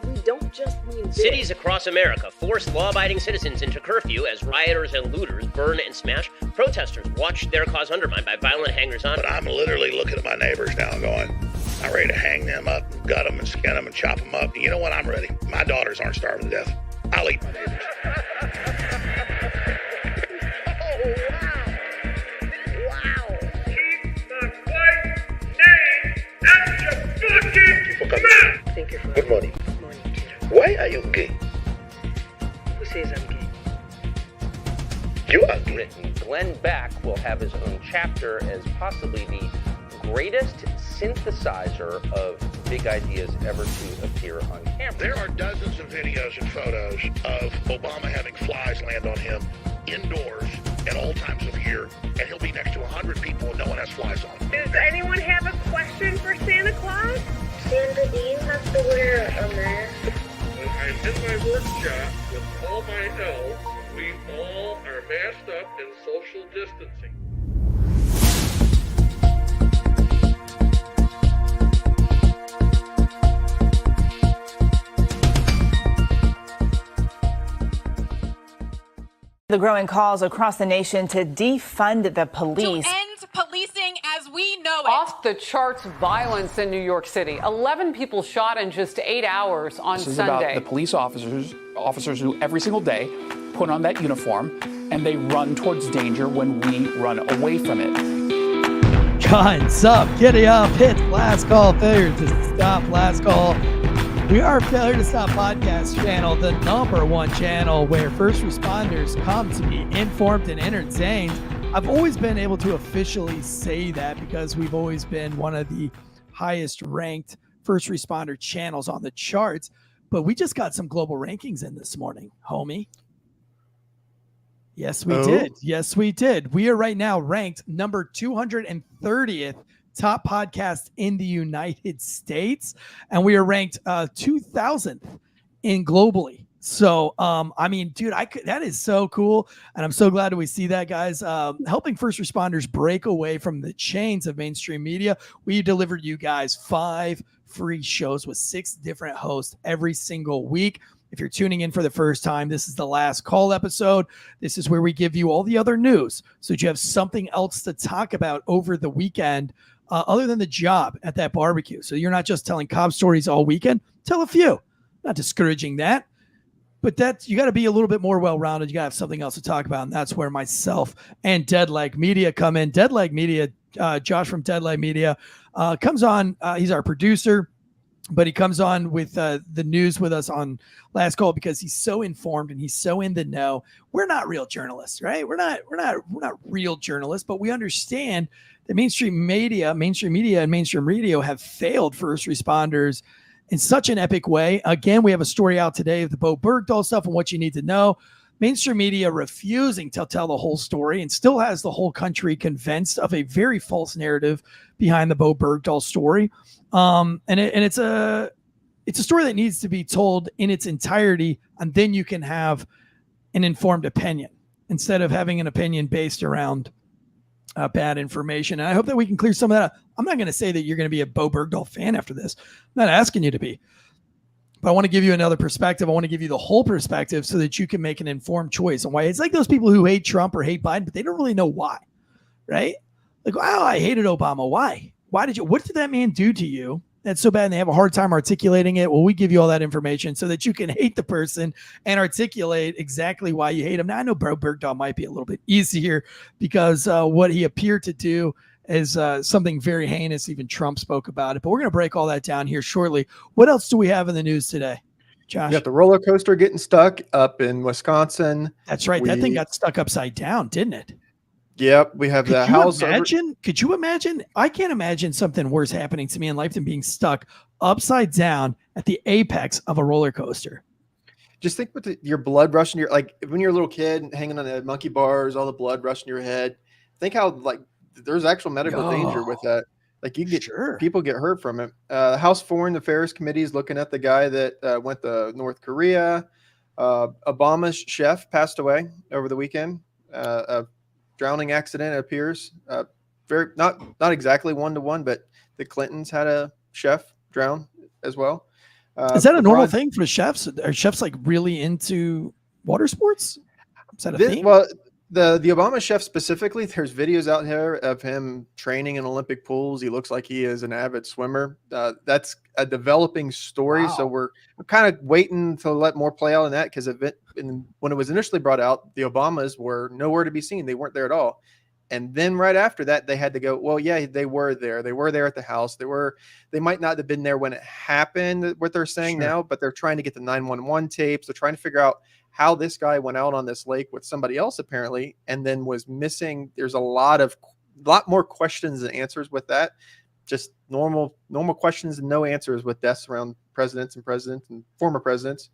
we don't just mean this. Cities across America force law-abiding citizens into curfew as rioters and looters burn and smash. Protesters watch their cause undermined by violent hangers-on. But I'm literally looking at my neighbors now going, I'm ready to hang them up, gut them and skin them and chop them up. You know what? I'm ready. My daughters aren't starving to death. I'll eat my neighbors. Wow. Keep the white name out your fucking mouth. Thank you for Good morning. Good morning. Why are you gay? Who says I'm gay? You are gay. Written. Glenn Beck will have his own chapter as possibly the greatest synthesizer of big ideas ever to appear on camera. There are dozens of videos and photos of Obama having flies land on him indoors at all times of year, and he'll be next to 100 people and no one has flies on him. Does anyone have a question for Santa Claus? Santa, do you have to wear a mask? When I'm in my workshop with all my elves, we all are masked up and social distancing. The growing calls across the nation to defund the police. To end policing as we know it. Off the charts violence in New York City. 11 people shot in just 8 hours on This is Sunday. about the police officers who every single day put on that uniform and they run towards danger when we run away from it. Guns up, giddy up, hit last call, failure to stop last call. We are Failure to Stop podcast channel, the #1 channel where first responders come to be informed and entertained. I've always been able to officially say that because we've always been one of the highest ranked first responder channels on the charts, but we just got some global rankings in this morning, homie. Yes, we did. Yes, we did. We are right now ranked number 230th top podcast in the United States, and we are ranked 2000th in globally. So, I mean, dude, that is so cool, and I'm so glad that we see that, guys. Helping first responders break away from the chains of mainstream media. We delivered you guys 5 free shows with 6 different hosts every single week. If you're tuning in for the first time, this is the last call episode. This is where we give you all the other news so that you have something else to talk about over the weekend other than the job at that barbecue. So you're not just telling cop stories all weekend. Tell a few. Not discouraging that. But you got to be a little bit more well-rounded. You got to have something else to talk about, and that's where myself and Deadleg Media come in. Deadleg Media, Josh from Deadleg Media, comes on. He's our producer. But he comes on with the news with us on Last Call because he's so informed and he's so in the know. We're not real journalists, right? We're not real journalists, but we understand that mainstream media and mainstream radio have failed first responders in such an epic way. Again, we have a story out today of the Bowe Bergdahl stuff and what you need to know. Mainstream media refusing to tell the whole story and still has the whole country convinced of a very false narrative behind the Bowe Bergdahl story. And it's a story that needs to be told in its entirety, and then you can have an informed opinion instead of having an opinion based around bad information. And I hope that we can clear some of that up. I'm not going to say that you're going to be a Bowe Bergdahl fan after this. I'm not asking you to be. But I want to give you another perspective. I want to give you the whole perspective so that you can make an informed choice on why. It's like those people who hate Trump or hate Biden, but they don't really know why, right? Like, wow, I hated Obama. Why? What did that man do to you that's so bad? And they have a hard time articulating it. Well, we give you all that information so that you can hate the person and articulate exactly why you hate him. Now, I know Bowe Bergdahl might be a little bit easier because what he appeared to do is something very heinous. Even Trump spoke about it. But we're going to break all that down here shortly. What else do we have in the news today, Josh? You got the roller coaster getting stuck up in Wisconsin. That's right. That thing got stuck upside down, didn't it? Yep, we have the house. Could you imagine? I can't imagine something worse happening to me in life than being stuck upside down at the apex of a roller coaster. Just think with your blood rushing your, like when you're a little kid hanging on the monkey bars, all the blood rushing your head. Think how like there's actual medical danger with that. Like you get people get hurt from it. House Foreign Affairs Committee is looking at the guy that went to North Korea. Obama's chef passed away over the weekend. Drowning accident, it appears. Very not exactly 1-to-1, but the Clintons had a chef drown as well. Is that a normal LeBron- thing for chefs? Are chefs like really into water sports? Is that a theme? Well, the Obama chef specifically, there's videos out there of him training in Olympic pools. He looks like he is an avid swimmer. That's a developing story. Wow. So we're kind of waiting to let more play out on that, because when it was initially brought out, the Obamas were nowhere to be seen. They weren't there at all. And then right after that, they had to go, well, yeah, they were there. They were there at the house. They might not have been there when it happened, what they're saying now, but they're trying to get the 911 tapes. They're trying to figure out how this guy went out on this lake with somebody else apparently, and then was missing. There's a lot more questions than answers with that. Just normal questions and no answers with deaths around presidents and former presidents.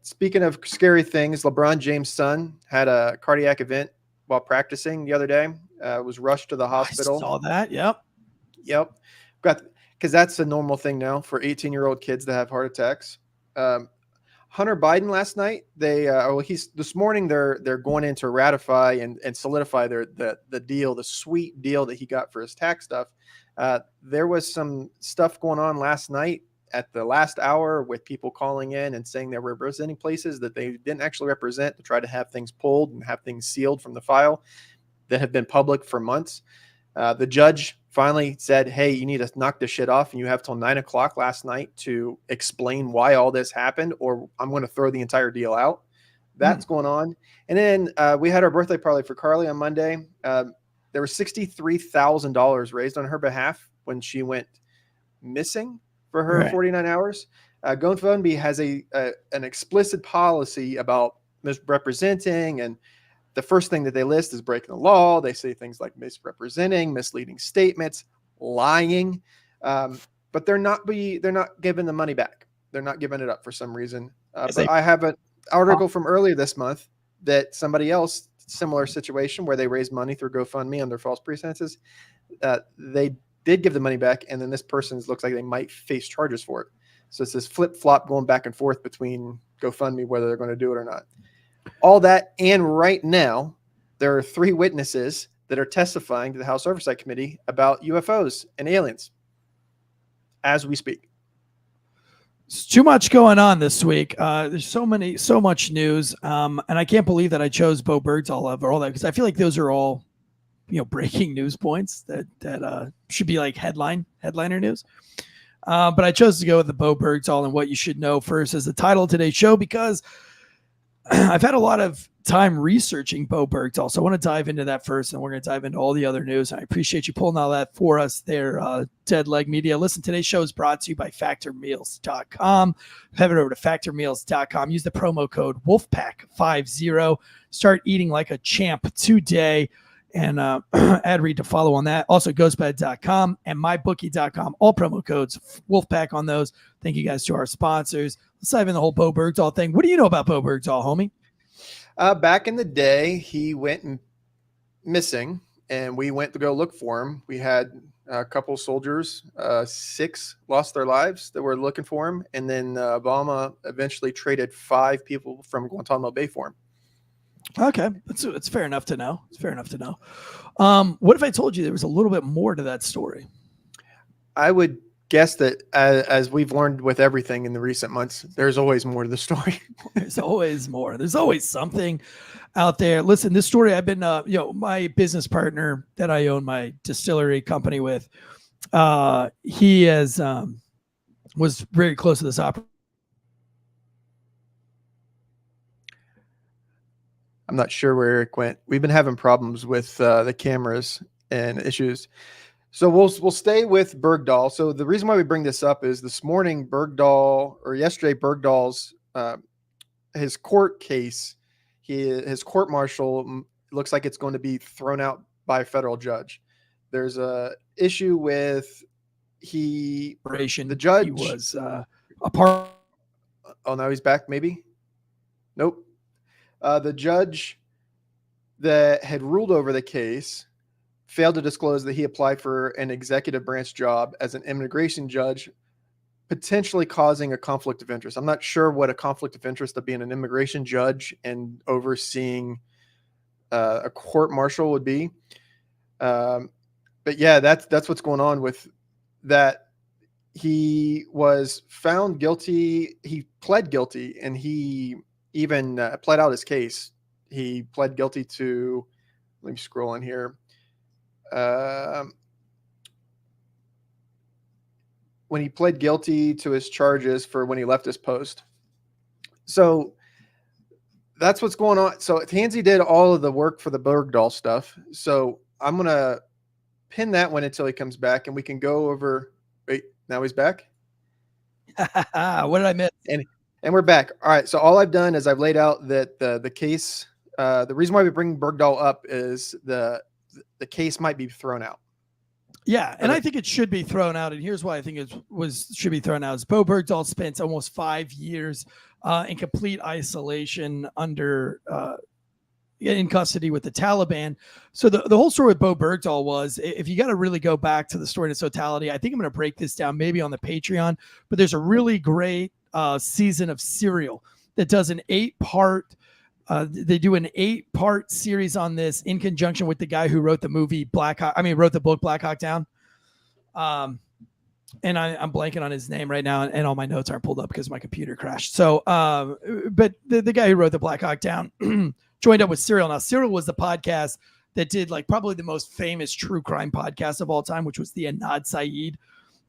Speaking of scary things, LeBron James' son had a cardiac event while practicing the other day. Was rushed to the hospital. I saw that. Yep. Because that's a normal thing now for 18-year-old kids to have heart attacks. Hunter Biden last night, this morning they're going in to ratify and solidify the deal, the sweet deal that he got for his tax stuff. There was some stuff going on last night at the last hour with people calling in and saying they were representing places that they didn't actually represent, to try to have things pulled and have things sealed from the file that have been public for months. The judge finally said, hey, you need to knock this shit off, and you have till 9:00 last night to explain why all this happened, or I'm going to throw the entire deal out. That's going on. And then we had our birthday party for Carly on Monday. There was $63,000 raised on her behalf when she went missing for her 49 hours. GoFundMe has an explicit policy about misrepresenting, and the first thing that they list is breaking the law. They say things like misrepresenting, misleading statements, lying, but they're not giving the money back. They're not giving it up for some reason. But I have an article from earlier this month that somebody else, similar situation where they raised money through GoFundMe under false pretenses. They did give the money back, and then this person looks like they might face charges for it. So it's this flip-flop going back and forth between GoFundMe, whether they're going to do it or not. All that, and right now, there are 3 witnesses that are testifying to the House Oversight Committee about UFOs and aliens as we speak. It's too much going on this week. There's so much news, and I can't believe that I chose Bowe Bergdahl over all that, because I feel like those are all, breaking news points that should be like headliner news. But I chose to go with the Bowe Bergdahl and what you should know first as the title of today's show, because I've had a lot of time researching Bowe Bergdahl. So I want to dive into that first, and we're going to dive into all the other news. I appreciate you pulling all that for us there, Dead Leg Media. Listen, today's show is brought to you by factormeals.com. Head over to factormeals.com. Use the promo code Wolfpack50. Start eating like a champ today. And ad read to follow on that. Also, ghostbed.com and mybookie.com. All promo codes, Wolfpack on those. Thank you guys to our sponsors. Let's dive in the whole Bowe Bergdahl thing. What do you know about Bowe Bergdahl, homie? Back in the day, he went missing, and we went to go look for him. We had a couple soldiers, 6 lost their lives that were looking for him. And then Obama eventually traded 5 people from Guantanamo Bay for him. Okay, it's fair enough to know. It's fair enough to know. What if I told you there was a little bit more to that story? I would guess that as we've learned with everything in the recent months, there's always more to the story. There's always more. There's always something out there. Listen, this story, I've been, my business partner that I own my distillery company with, he has was very close to this operation. I'm not sure where Eric went. We've been having problems with the cameras and issues. So we'll stay with Bergdahl. So the reason why we bring this up is yesterday, Bergdahl's his court case, his court martial looks like it's going to be thrown out by a federal judge. There's a issue with the judge. He was a part. Oh, now he's back. Maybe. Nope. The judge that had ruled over the case failed to disclose that he applied for an executive branch job as an immigration judge, potentially causing a conflict of interest. I'm not sure what a conflict of interest of being an immigration judge and overseeing a court martial would be. But yeah, that's what's going on with that. he was found guilty. He pled guilty, and he even pled out his case. He pled guilty to, let me scroll in here. When he pled guilty to his charges for when he left his post. So that's what's going on. So Tansy did all of the work for the Bergdahl stuff. So I'm going to pin that one until he comes back, and we can go over. Wait, now he's back. What did I miss? And we're back. All right. So all I've done is I've laid out that the case, the reason why we bring Bergdahl up is the case might be thrown out. Yeah, and I think it should be thrown out. And here's why I think should be thrown out. Is Bowe Bergdahl spent almost 5 years in complete isolation under in custody with the Taliban. So the whole story with Bowe Bergdahl was, if you got to really go back to the story in its totality, I think I'm going to break this down maybe on the Patreon, but there's a really great season of Serial that does an 8-part. They do an 8-part series on this in conjunction with the guy who wrote the movie wrote the book Black Hawk Down. And I'm blanking on his name right now, and all my notes aren't pulled up because my computer crashed. So, but the guy who wrote the Black Hawk Down joined up with Serial. Now, Serial was the podcast that did like probably the most famous true crime podcast of all time, which was the Anad Saeed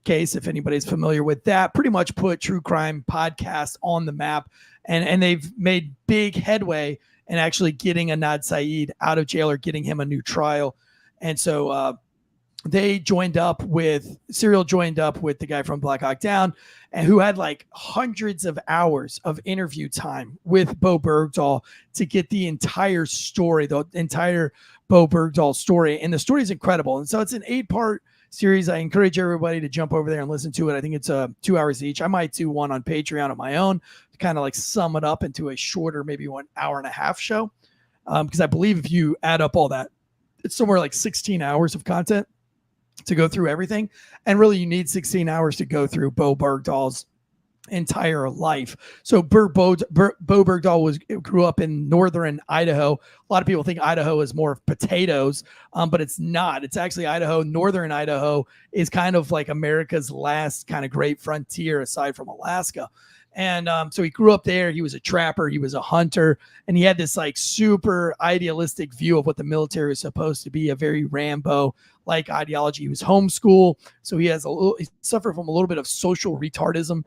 case. If anybody's familiar with that, pretty much put true crime podcasts on the map. And they've made big headway in actually getting Anad Saeed out of jail or getting him a new trial. And so Serial joined up with the guy from Black Hawk Down, and who had like hundreds of hours of interview time with Bowe Bergdahl to get the entire story, the entire Bowe Bergdahl story. And the story is incredible. And so it's an 8-part series. I encourage everybody to jump over there and listen to it. I think it's 2 hours each. I might do one on Patreon of my own to kind of like sum it up into a shorter, maybe 1 hour and a half show. Because I believe if you add up all that, it's somewhere like 16 hours of content to go through everything. And really you need 16 hours to go through Bowe Bergdahl's entire life. So Bowe Bergdahl grew up in northern Idaho. A lot of people think Idaho is more of potatoes, but it's not. It's actually Idaho. Northern Idaho is kind of like America's last kind of great frontier aside from Alaska. And so he grew up there. He was a trapper. He was a hunter. And he had this like super idealistic view of what the military is supposed to be, a very Rambo-like ideology. He was homeschooled. So he suffered from a little bit of social retardism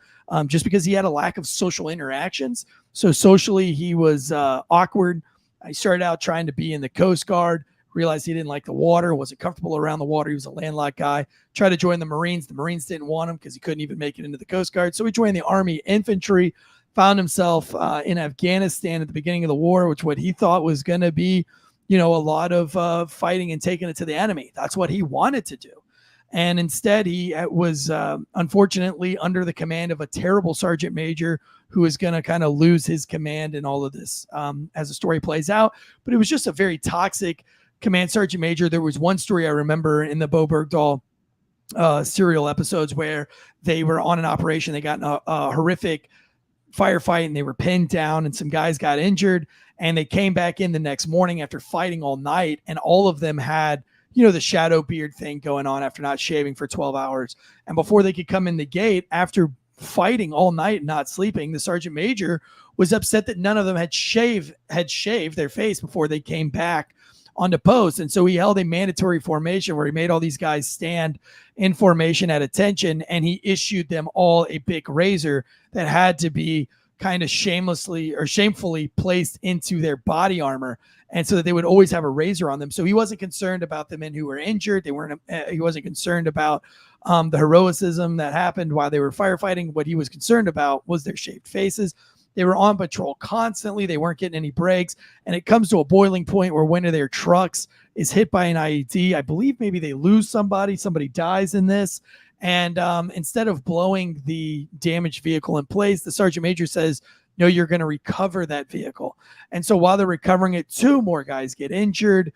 just because he had a lack of social interactions. So socially, he was awkward. He started out trying to be in the Coast Guard, realized he didn't like the water, wasn't comfortable around the water. He was a landlocked guy. Tried to join the Marines. The Marines didn't want him because he couldn't even make it into the Coast Guard. So he joined the Army Infantry, found himself in Afghanistan at the beginning of the war, which what he thought was going to be, a lot of fighting and taking it to the enemy. That's what he wanted to do. And instead, he was unfortunately under the command of a terrible sergeant major who is going to kind of lose his command in all of this as the story plays out. But it was just a very toxic command sergeant major. There was one story I remember in the Bowe Bergdahl Serial episodes where they were on an operation. They got in a horrific firefight and they were pinned down and some guys got injured, and they came back in the next morning after fighting all night, and all of them had the shadow beard thing going on after not shaving for 12 hours. And before they could come in the gate, after fighting all night and not sleeping, the sergeant major was upset that none of them had shaved their face before they came back onto post. And so he held a mandatory formation where he made all these guys stand in formation at attention, and he issued them all a big razor that had to be kind of shamefully placed into their body armor, and so that they would always have a razor on them. So he wasn't concerned about the men who were injured. He wasn't concerned about the heroism that happened while they were firefighting. What he was concerned about was their shaved faces. They were on patrol constantly. They weren't getting any breaks. And it comes to a boiling point where one of their trucks is hit by an IED. I believe maybe they lose somebody. Somebody dies in this. And instead of blowing the damaged vehicle in place, the sergeant major says, no, you're going to recover that vehicle. And so while they're recovering it, 2 more guys get injured.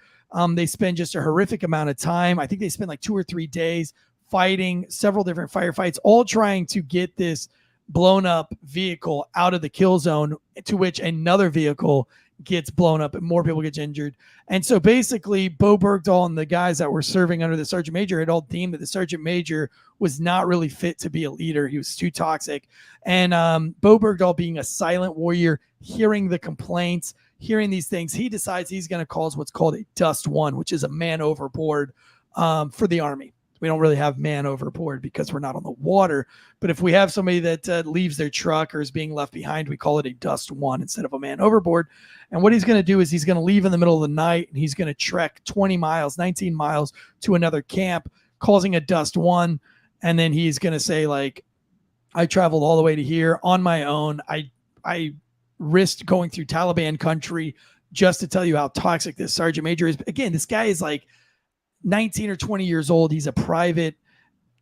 They spend just a horrific amount of time. I think they spend like 2 or 3 days fighting several different firefights, all trying to get this blown up vehicle out of the kill zone, to which another vehicle gets blown up and more people get injured. And so basically Bowe Bergdahl and the guys that were serving under the sergeant major had all deemed that the sergeant major was not really fit to be a leader. He was too toxic. And Bowe Bergdahl, being a silent warrior, hearing the complaints, hearing these things, he decides he's going to cause what's called a dust one, which is a man overboard for the Army. We don't really have man overboard because we're not on the water. But if we have somebody that leaves their truck or is being left behind, we call it a dust one instead of a man overboard. And what he's going to do is he's going to leave in the middle of the night and he's going to trek 20 miles, 19 miles to another camp, causing a dust one. And then he's going to say, like, I traveled all the way to here on my own. I risked going through Taliban country just to tell you how toxic this sergeant major is. Again, this guy is like 19 or 20 years old. He's a private.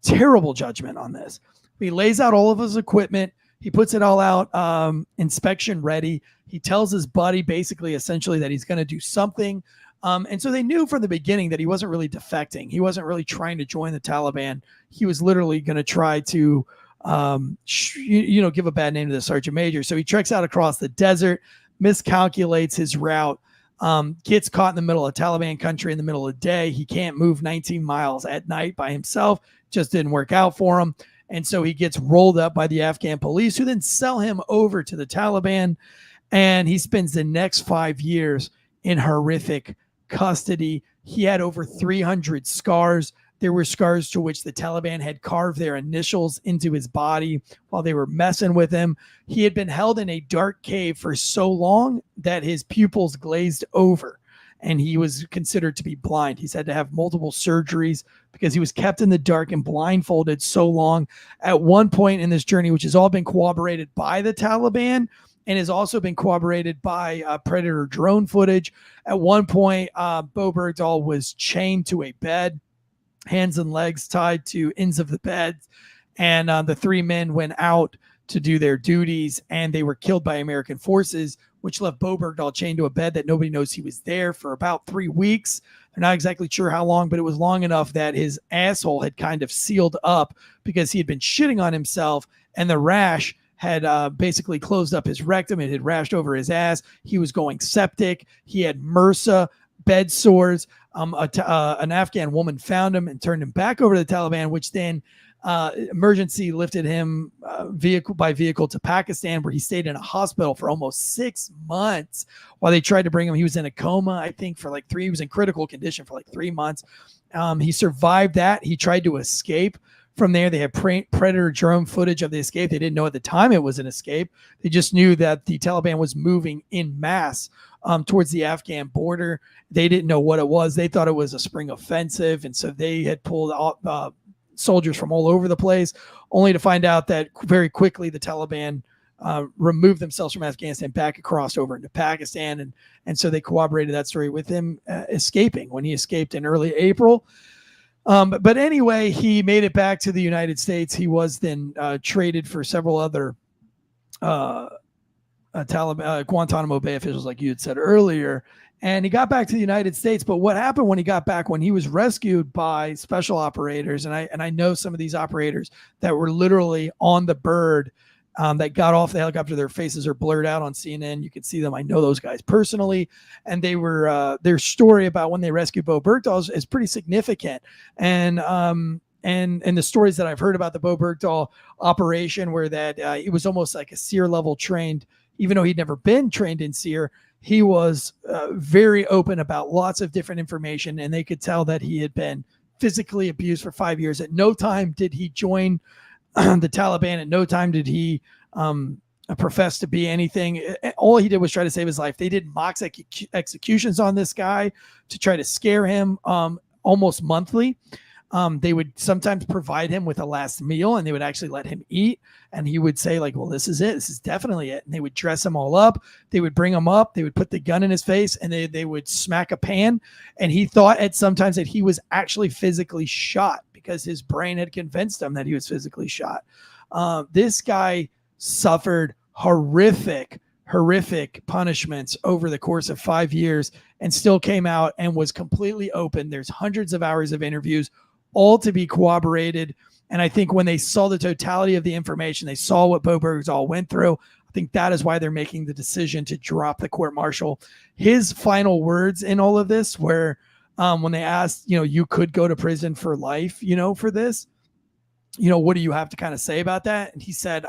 Terrible judgment on this. He lays out all of his equipment. He puts it all out, inspection ready. He tells his buddy basically essentially that he's going to do something. And so they knew from the beginning that he wasn't really defecting. He wasn't really trying to join the Taliban. He was literally going to try to, give a bad name to the sergeant major. So he treks out across the desert, miscalculates his route, gets caught in the middle of Taliban country in the middle of the day. He can't move 19 miles at night by himself. Just didn't work out for him. And so he gets rolled up by the Afghan police, who then sell him over to the Taliban. And he spends the next 5 years in horrific custody. He had over 300 scars. There were scars to which the Taliban had carved their initials into his body while they were messing with him. He had been held in a dark cave for so long that his pupils glazed over and he was considered to be blind. He's had to have multiple surgeries because he was kept in the dark and blindfolded so long. At one point in this journey, which has all been corroborated by the Taliban and has also been corroborated by Predator drone footage, at one point, Bowe Bergdahl was chained to a bed, hands and legs tied to ends of the bed. And the three men went out to do their duties and they were killed by American forces, which left Bowe Bergdahl chained to a bed that nobody knows he was there for about 3 weeks. They're not exactly sure how long, but it was long enough that his asshole had kind of sealed up because he had been shitting on himself and the rash had basically closed up his rectum. It had rashed over his ass. He was going septic. He had MRSA, bed sores. An Afghan woman found him and turned him back over to the Taliban, which then emergency lifted him vehicle by vehicle to Pakistan, where he stayed in a hospital for almost 6 months while they tried to bring him. He was in a coma, I think, for like he was in critical condition for like 3 months. He survived that. He tried to escape. From there, they had Predator drone footage of the escape. They didn't know at the time it was an escape. They just knew that the Taliban was moving in mass towards the Afghan border. They didn't know what it was. They thought it was a spring offensive. And so they had pulled soldiers from all over the place, only to find out that very quickly the Taliban removed themselves from Afghanistan back across over into Pakistan. And so they corroborated that story with him escaping when he escaped in early April. But anyway, he made it back to the United States. He was then traded for several other Taliban Guantanamo Bay officials, like you had said earlier. And he got back to the United States. But what happened when he got back, when he was rescued by special operators, and I know some of these operators that were literally on the bird that got off the helicopter, their faces are blurred out on CNN. You can see them. I know those guys personally. And they were their story about when they rescued Bowe Bergdahl is pretty significant. And the stories that I've heard about the Bowe Bergdahl operation were that it was almost like a SEER level trained, even though he'd never been trained in SEER. He was very open about lots of different information, and they could tell that he had been physically abused for 5 years. At no time did he join the Taliban. At no time did he profess to be anything. All he did was try to save his life. They did mock executions on this guy to try to scare him almost monthly. They would sometimes provide him with a last meal, and they would actually let him eat. And he would say, like, well, this is it. This is definitely it. And they would dress him all up. They would bring him up. They would put the gun in his face, and they would smack a pan. And he thought at sometimes that he was actually physically shot because his brain had convinced him that he was physically shot. This guy suffered horrific punishments over the course of 5 years and still came out and was completely open. There's hundreds of hours of interviews, all to be corroborated. And I think when they saw the totality of the information, they saw what Bowe Bergdahl went through, I think that is why they're making the decision to drop the court martial. His final words in all of this were when they asked, you could go to prison for life, for this, what do you have to kind of say about that? And he said,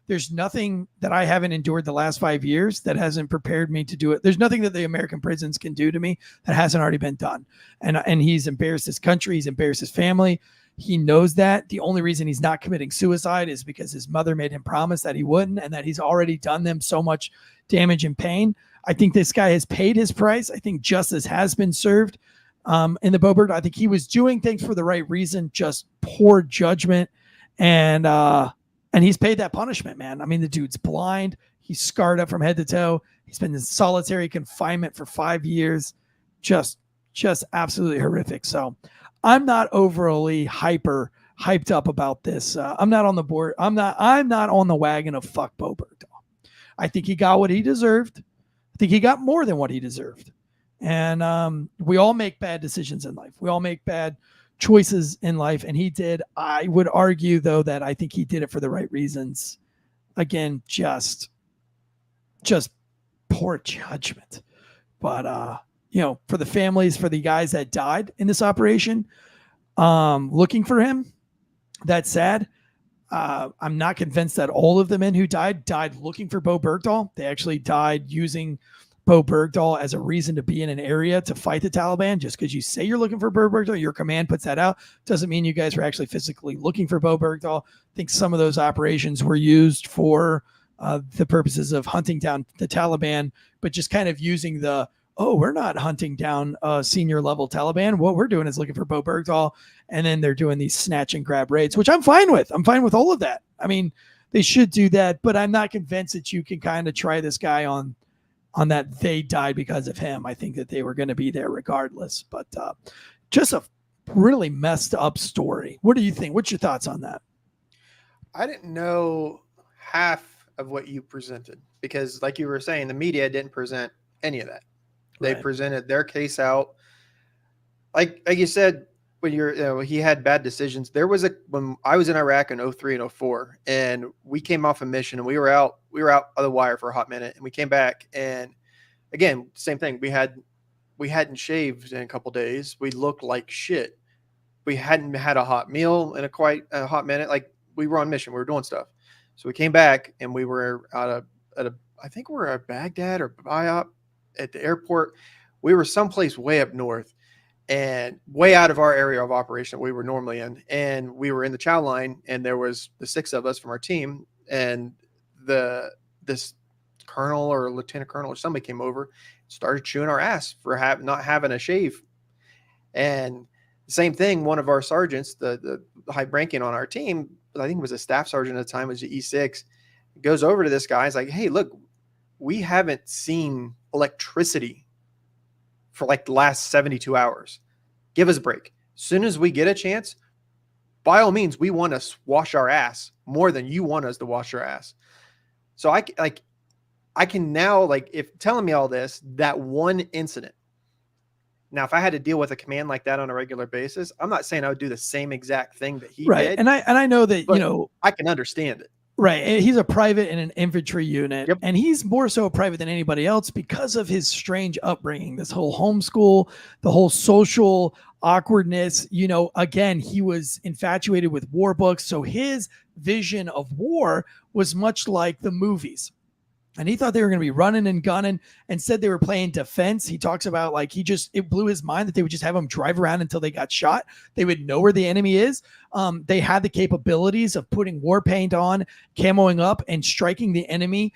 there's nothing that I haven't endured the last 5 years that hasn't prepared me to do it. There's nothing that the American prisons can do to me that hasn't already been done. And he's embarrassed his country. He's embarrassed his family. He knows that. The only reason he's not committing suicide is because his mother made him promise that he wouldn't, and that he's already done them so much damage and pain. I think this guy has paid his price. I think justice has been served in the Bowe Bergdahl. I think he was doing things for the right reason, just poor judgment. And he's paid that punishment, man. The dude's blind. He's scarred up from head to toe. He's been in solitary confinement for 5 years. Just absolutely horrific. So I'm not overly hyped up about this. I'm not on the board. I'm not on the wagon of fuck Bowe Bergdahl. I think he got what he deserved. I think he got more than what he deserved. And we all make bad decisions in life. We all make bad choices in life, and he did. I would argue, though, that I think he did it for the right reasons. Again, just poor judgment. But for the families, for the guys that died in this operation, looking for him, that's sad. I'm not convinced that all of the men who died looking for Bowe Bergdahl. They actually died using Bowe Bergdahl as a reason to be in an area to fight the Taliban. Just because you say you're looking for Bowe Bergdahl, your command puts that out, doesn't mean you guys were actually physically looking for Bowe Bergdahl. I think some of those operations were used for the purposes of hunting down the Taliban, but just kind of using we're not hunting down senior level Taliban. What we're doing is looking for Bowe Bergdahl, and then they're doing these snatch and grab raids, which I'm fine with. I'm fine with all of that. They should do that, but I'm not convinced that you can kind of try this guy on that they died because of him. I think that they were going to be there regardless, but just a really messed up story. What do you think? What's your thoughts on that? I didn't know half of what you presented because, like you were saying, the media didn't present any of that. They presented their case out. Like you said, when he had bad decisions. There was when I was in Iraq in 03 and 04, and we came off a mission, and we were out of the wire for a hot minute, and we came back, and again, same thing. We hadn't shaved in a couple days. We looked like shit. We hadn't had a hot meal in quite a hot minute. Like, we were on mission. We were doing stuff. So we came back, and we were I think we were at Baghdad or Bayop at the airport. We were someplace way up north and way out of our area of operation that we were normally in. And we were in the chow line, and there was the 6 of us from our team, and this colonel or lieutenant colonel or somebody came over, started chewing our ass for not having a shave. And the same thing, one of our sergeants, the high ranking on our team, I think it was a staff sergeant at the time, was the E6, goes over to this guy. He's like, "Hey, look, we haven't seen electricity for like the last 72 hours. Give us a break. As soon as we get a chance, by all means, we want to wash our ass more than you want us to wash our ass." So I can now, like, if telling me all this, that one incident. Now, if I had to deal with a command like that on a regular basis, I'm not saying I would do the same exact thing that he did. And I know that, I can understand it. Right. He's a private in an infantry unit, and he's more so a private than anybody else because of his strange upbringing, this whole homeschool, the whole social awkwardness. Again, he was infatuated with war books. So his vision of war was much like the movies. And he thought they were going to be running and gunning. Instead, they were playing defense. He talks about, like, it blew his mind that they would just have them drive around until they got shot. They would know where the enemy is. They had the capabilities of putting war paint on, camoing up, and striking the enemy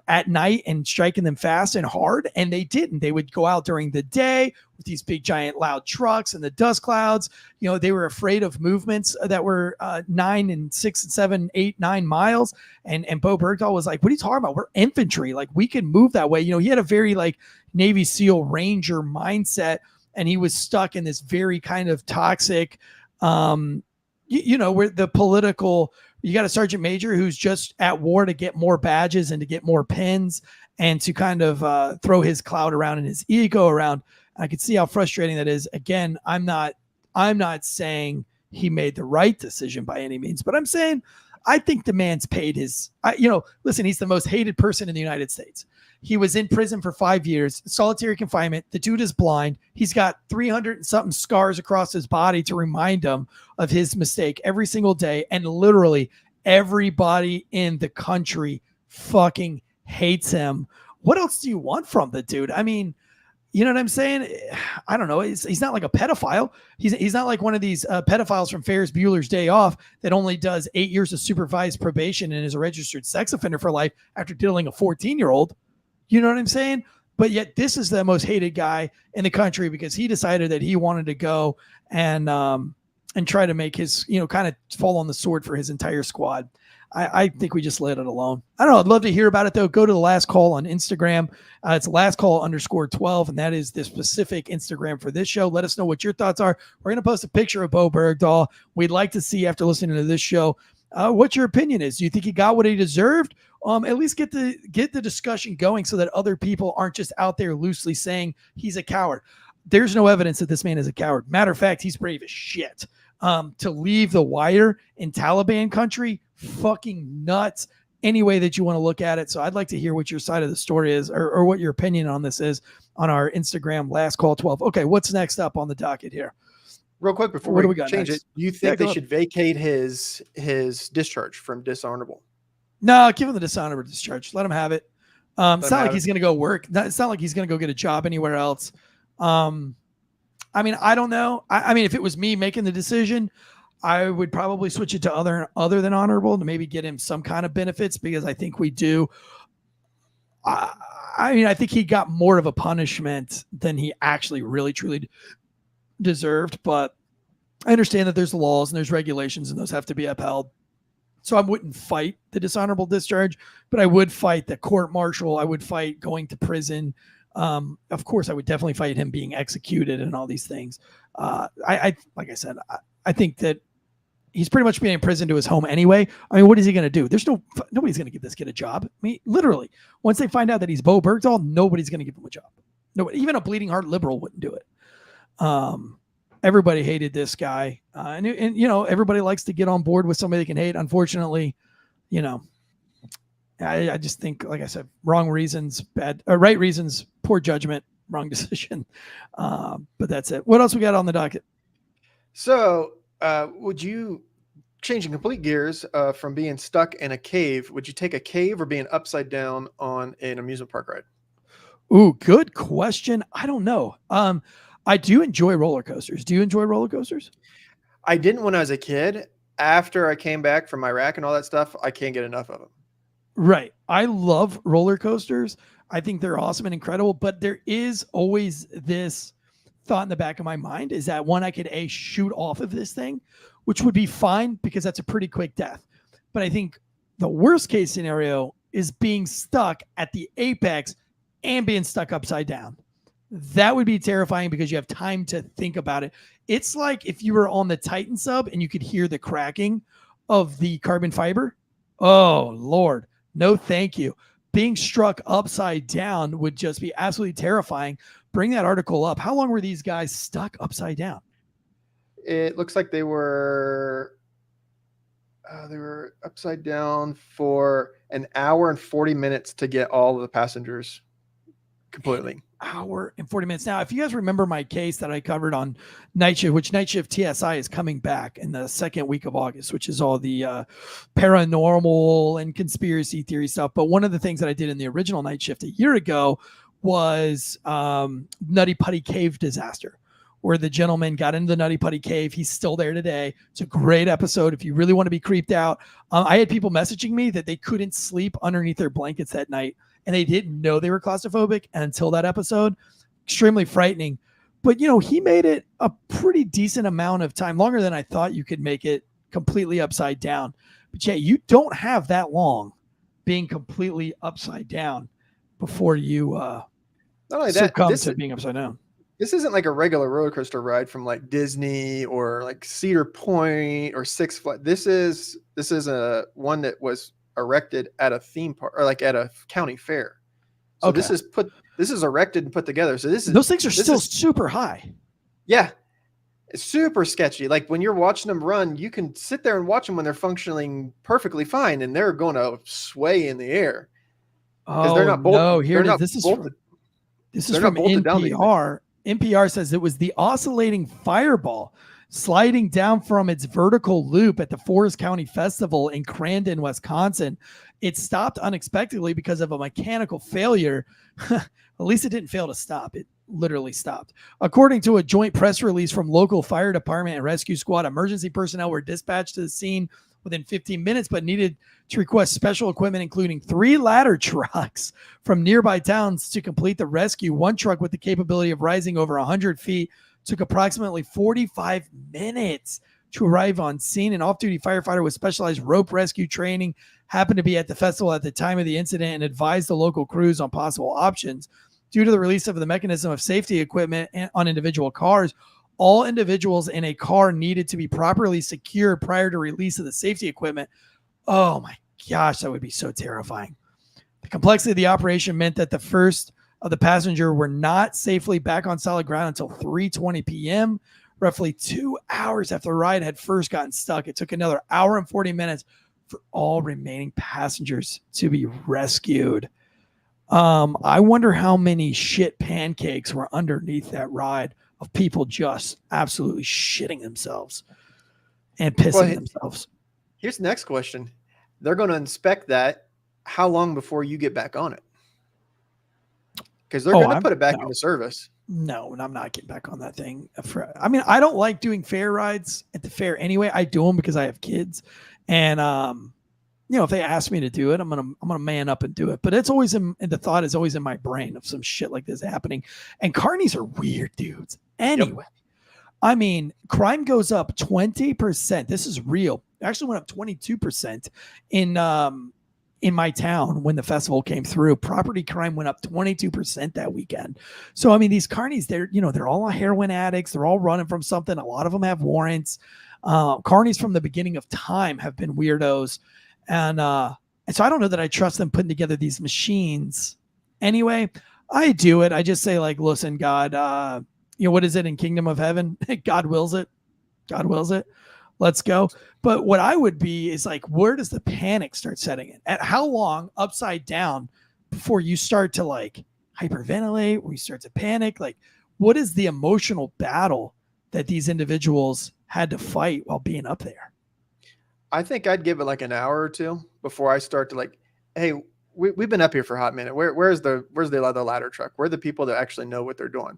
at night and striking them fast and hard. And they didn't. They would go out during the day with these big, giant, loud trucks and the dust clouds. They were afraid of movements that were 9 and 6 and 7, 8, 9 miles. And Bowe Bergdahl was like, "What are you talking about? We're infantry. Like, we can move that way." He had a very like Navy SEAL Ranger mindset, and he was stuck in this very kind of toxic, where the political, you got a sergeant major who's just at war to get more badges and to get more pins and to kind of throw his clout around and his ego around. I could see how frustrating that is. Again, I'm not saying he made the right decision by any means, but I'm saying I think the man's paid his, listen, he's the most hated person in the United States. He was in prison for 5 years, solitary confinement. The dude is blind. He's got 300 and something scars across his body to remind him of his mistake every single day. And literally everybody in the country fucking hates him. What else do you want from the dude? I mean, you know what I'm saying? I don't know. He's not like a pedophile. He's not like one of these pedophiles from Ferris Bueller's Day Off that only does 8 years of supervised probation and is a registered sex offender for life after diddling a 14-year-old. You know what I'm saying? But yet this is the most hated guy in the country because he decided that he wanted to go and try to make his, kind of fall on the sword for his entire squad. I think we just let it alone. I don't know. I'd love to hear about it, though. Go to the Last Call on Instagram. It's lastcall_12, and that is the specific Instagram for this show. Let us know what your thoughts are. We're going to post a picture of Bowe Bergdahl. We'd like to see, after listening to this show, what your opinion is. Do you think he got what he deserved? At least get the discussion going so that other people aren't just out there loosely saying he's a coward. There's no evidence that this man is a coward. Matter of fact, he's brave as shit. To leave the wire in Taliban country, fucking nuts. Any way that you want to look at it. So I'd like to hear what your side of the story is, or what your opinion on this is on our Instagram, Last Call 12. Okay, what's next up on the docket here? Real quick before we change it, do you think they should vacate his discharge from dishonorable? No, give him the dishonorable discharge. Let him have it. It's not like he's going to go work. It's not like he's going to go get a job anywhere else. I mean, I don't know. I mean, if it was me making the decision, I would probably switch it to other than honorable to maybe get him some kind of benefits, because I think we do. I mean, I think he got more of a punishment than he actually really truly deserved, but I understand that there's laws and there's regulations and those have to be upheld. So I wouldn't fight the dishonorable discharge, but I would fight the court martial. I would fight going to prison. Of course, I would definitely fight him being executed and all these things. Like I said, I think that he's pretty much being imprisoned to his home anyway. I mean, what is he going to do? Nobody's going to give this kid a job. I mean, literally, once they find out that he's Bowe Bergdahl, nobody's going to give him a job. Nobody, even a bleeding heart liberal wouldn't do it. Everybody hated this guy. And everybody likes to get on board with somebody they can hate. Unfortunately, I just think, like I said, wrong reasons, right reasons, poor judgment, wrong decision. But that's it. What else we got on the docket? So, would you, changing complete gears from being stuck in a cave, would you take a cave or being upside down on an amusement park ride? Ooh, good question. I don't know. I do enjoy roller coasters. Do you enjoy roller coasters? I didn't when I was a kid. After I came back from Iraq and all that stuff, I can't get enough of them. Right. I love roller coasters. I think they're awesome and incredible, but there is always this thought in the back of my mind, is that one, I could shoot off of this thing, which would be fine because that's a pretty quick death. But I think the worst case scenario is being stuck at the apex and being stuck upside down. That would be terrifying because you have time to think about it. It's like if you were on the Titan sub and you could hear the cracking of the carbon fiber. Oh, Lord. No, thank you. Being struck upside down would just be absolutely terrifying. Bring that article up. How long were these guys stuck upside down? It looks like they were upside down for an hour and 40 minutes to get all of the passengers completely. Hour and 40 minutes. Now, if you guys remember my case that I covered on Night Shift, which Night Shift TSI is coming back in the second week of August, which is all the paranormal and conspiracy theory stuff. But one of the things that I did in the original Night Shift a year ago was Nutty Putty Cave disaster, where the gentleman got into the Nutty Putty Cave. He's still there today. It's a great episode if you really want to be creeped out. I had people messaging me that they couldn't sleep underneath their blankets that night, and they didn't know they were claustrophobic until that episode. Extremely frightening. But, he made it a pretty decent amount of time, longer than I thought you could make it completely upside down. But yeah, you don't have that long being completely upside down before you succumb to being upside down. This isn't like a regular roller coaster ride from like Disney or like Cedar Point or Six Flags. This is a one that was erected at a theme park or like at a county fair. So okay. This is erected and put together. So those things are still super high. Yeah. It's super sketchy. Like when you're watching them run, you can sit there and watch them when they're functioning perfectly fine, and they're going to sway in the air because they're not bolted. No, here they're it is. not This is from NPR. NPR says it was the oscillating fireball sliding down from its vertical loop at the Forest County Festival in Crandon, Wisconsin. It stopped unexpectedly because of a mechanical failure. At least it didn't fail to stop. It literally stopped. According to a joint press release from local fire department and rescue squad, emergency personnel were dispatched to the scene within 15 minutes, but needed to request special equipment, including 3 ladder trucks from nearby towns to complete the rescue. One truck with the capability of rising over 100 feet took approximately 45 minutes to arrive on scene. An off-duty firefighter with specialized rope rescue training happened to be at the festival at the time of the incident and advised the local crews on possible options. Due to the release of the mechanism of safety equipment on individual cars, all individuals in a car needed to be properly secured prior to release of the safety equipment. Oh my gosh, that would be so terrifying. The complexity of the operation meant that the first of the passenger were not safely back on solid ground until 3:20 p.m., roughly 2 hours after the ride had first gotten stuck. It took another hour and 40 minutes for all remaining passengers to be rescued. I wonder how many shit pancakes were underneath that ride of people just absolutely shitting themselves and pissing themselves. Here's the next question. They're going to inspect that. How long before you get back on it? Because they're going to put it back into service. No, and I'm not getting back on that thing. I mean, I don't like doing fair rides at the fair anyway. I do them because I have kids. And, if they ask me to do it, I'm gonna man up and do it. But it's always the thought is always in my brain of some shit like this happening. And carnies are weird dudes. Anyway, I mean, crime goes up 20%. This is real. It actually went up 22% in my town when the festival came through. Property crime went up 22% that weekend. So I mean, these carnies, they're all heroin addicts. They're all running from something. A lot of them have warrants. Carnies from the beginning of time have been weirdos. And so I don't know that I trust them putting together these machines. Anyway, I do it. I just say, like, listen, God, what is it in Kingdom of Heaven? God wills it. God wills it. Let's go. But what I would be is like, where does the panic start setting in? At how long upside down before you start to like hyperventilate, where you start to panic? Like, what is the emotional battle that these individuals had to fight while being up there? I think I'd give it like an hour or two before I start to like, hey, we've been up here for a hot minute. Where's the other ladder truck? Where are the people that actually know what they're doing?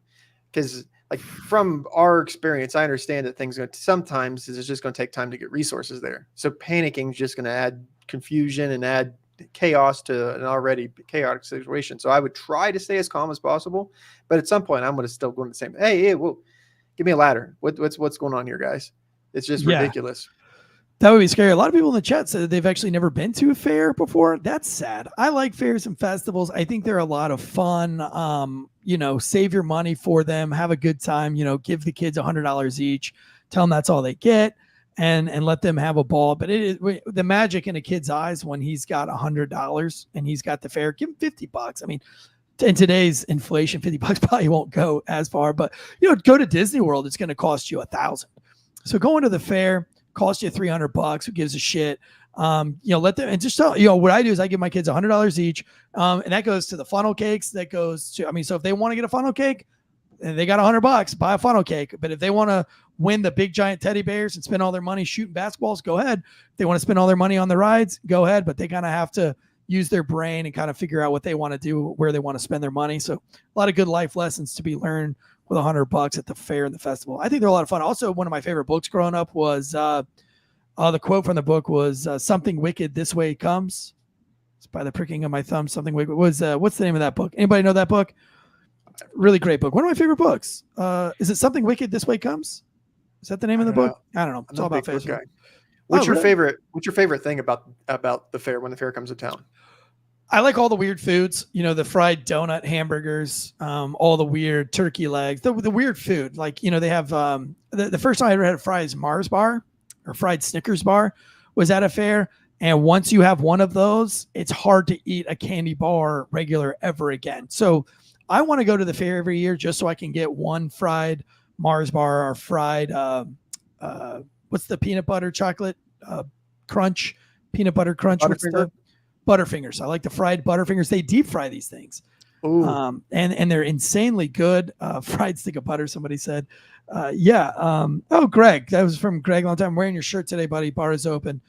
Because like from our experience, I understand that sometimes it's just going to take time to get resources there. So panicking is just going to add confusion and add chaos to an already chaotic situation. So I would try to stay as calm as possible, but at some point I'm going to still go to the same. Hey, well, give me a ladder. What's going on here, guys? It's just ridiculous. That would be scary. A lot of people in the chat said that they've actually never been to a fair before. That's sad. I like fairs and festivals. I think they're a lot of fun. Save your money for them. Have a good time. Give the kids $100 each. Tell them that's all they get, and let them have a ball. But it is the magic in a kid's eyes when he's got $100 and he's got the fair. Give him $50. I mean, in today's inflation, $50 probably won't go as far. But go to Disney World. It's going to cost you $1,000. So going to the fair cost you $300. Who gives a shit? Let them, and just tell, what I do is I give my kids $100 each. And that goes to the funnel cakes. That goes to, so if they want to get a funnel cake and they got $100, buy a funnel cake. But if they want to win the big giant teddy bears and spend all their money shooting basketballs, go ahead. If they want to spend all their money on the rides, go ahead. But they kind of have to use their brain and kind of figure out what they want to do, where they want to spend their money. So a lot of good life lessons to be learned with $100 at the fair and the festival. I think they're a lot of fun. Also, one of my favorite books growing up was the quote from the book was "Something Wicked This Way Comes." It's by the pricking of my thumb. Something Wicked was what's the name of that book? Anybody know that book? Really great book. One of my favorite books. Is it "Something Wicked This Way Comes"? Is that the name of the book? I don't know. It's all about Facebook. What's your favorite thing about the fair when the fair comes to town? I like all the weird foods, the fried donut hamburgers, all the weird turkey legs, the weird food. Like, they have the first time I ever had a fried Mars bar or fried Snickers bar was at a fair. And once you have one of those, it's hard to eat a candy bar regular ever again. So I want to go to the fair every year just so I can get one fried Mars bar, our fried, what's the peanut butter chocolate crunch, peanut butter crunch? What's the Butterfingers? I like the fried Butterfingers. They deep fry these things. And they're insanely good. Fried stick of butter, somebody said. Oh, Greg, that was from Greg. Long time. I'm wearing your shirt today, buddy. Bar is open.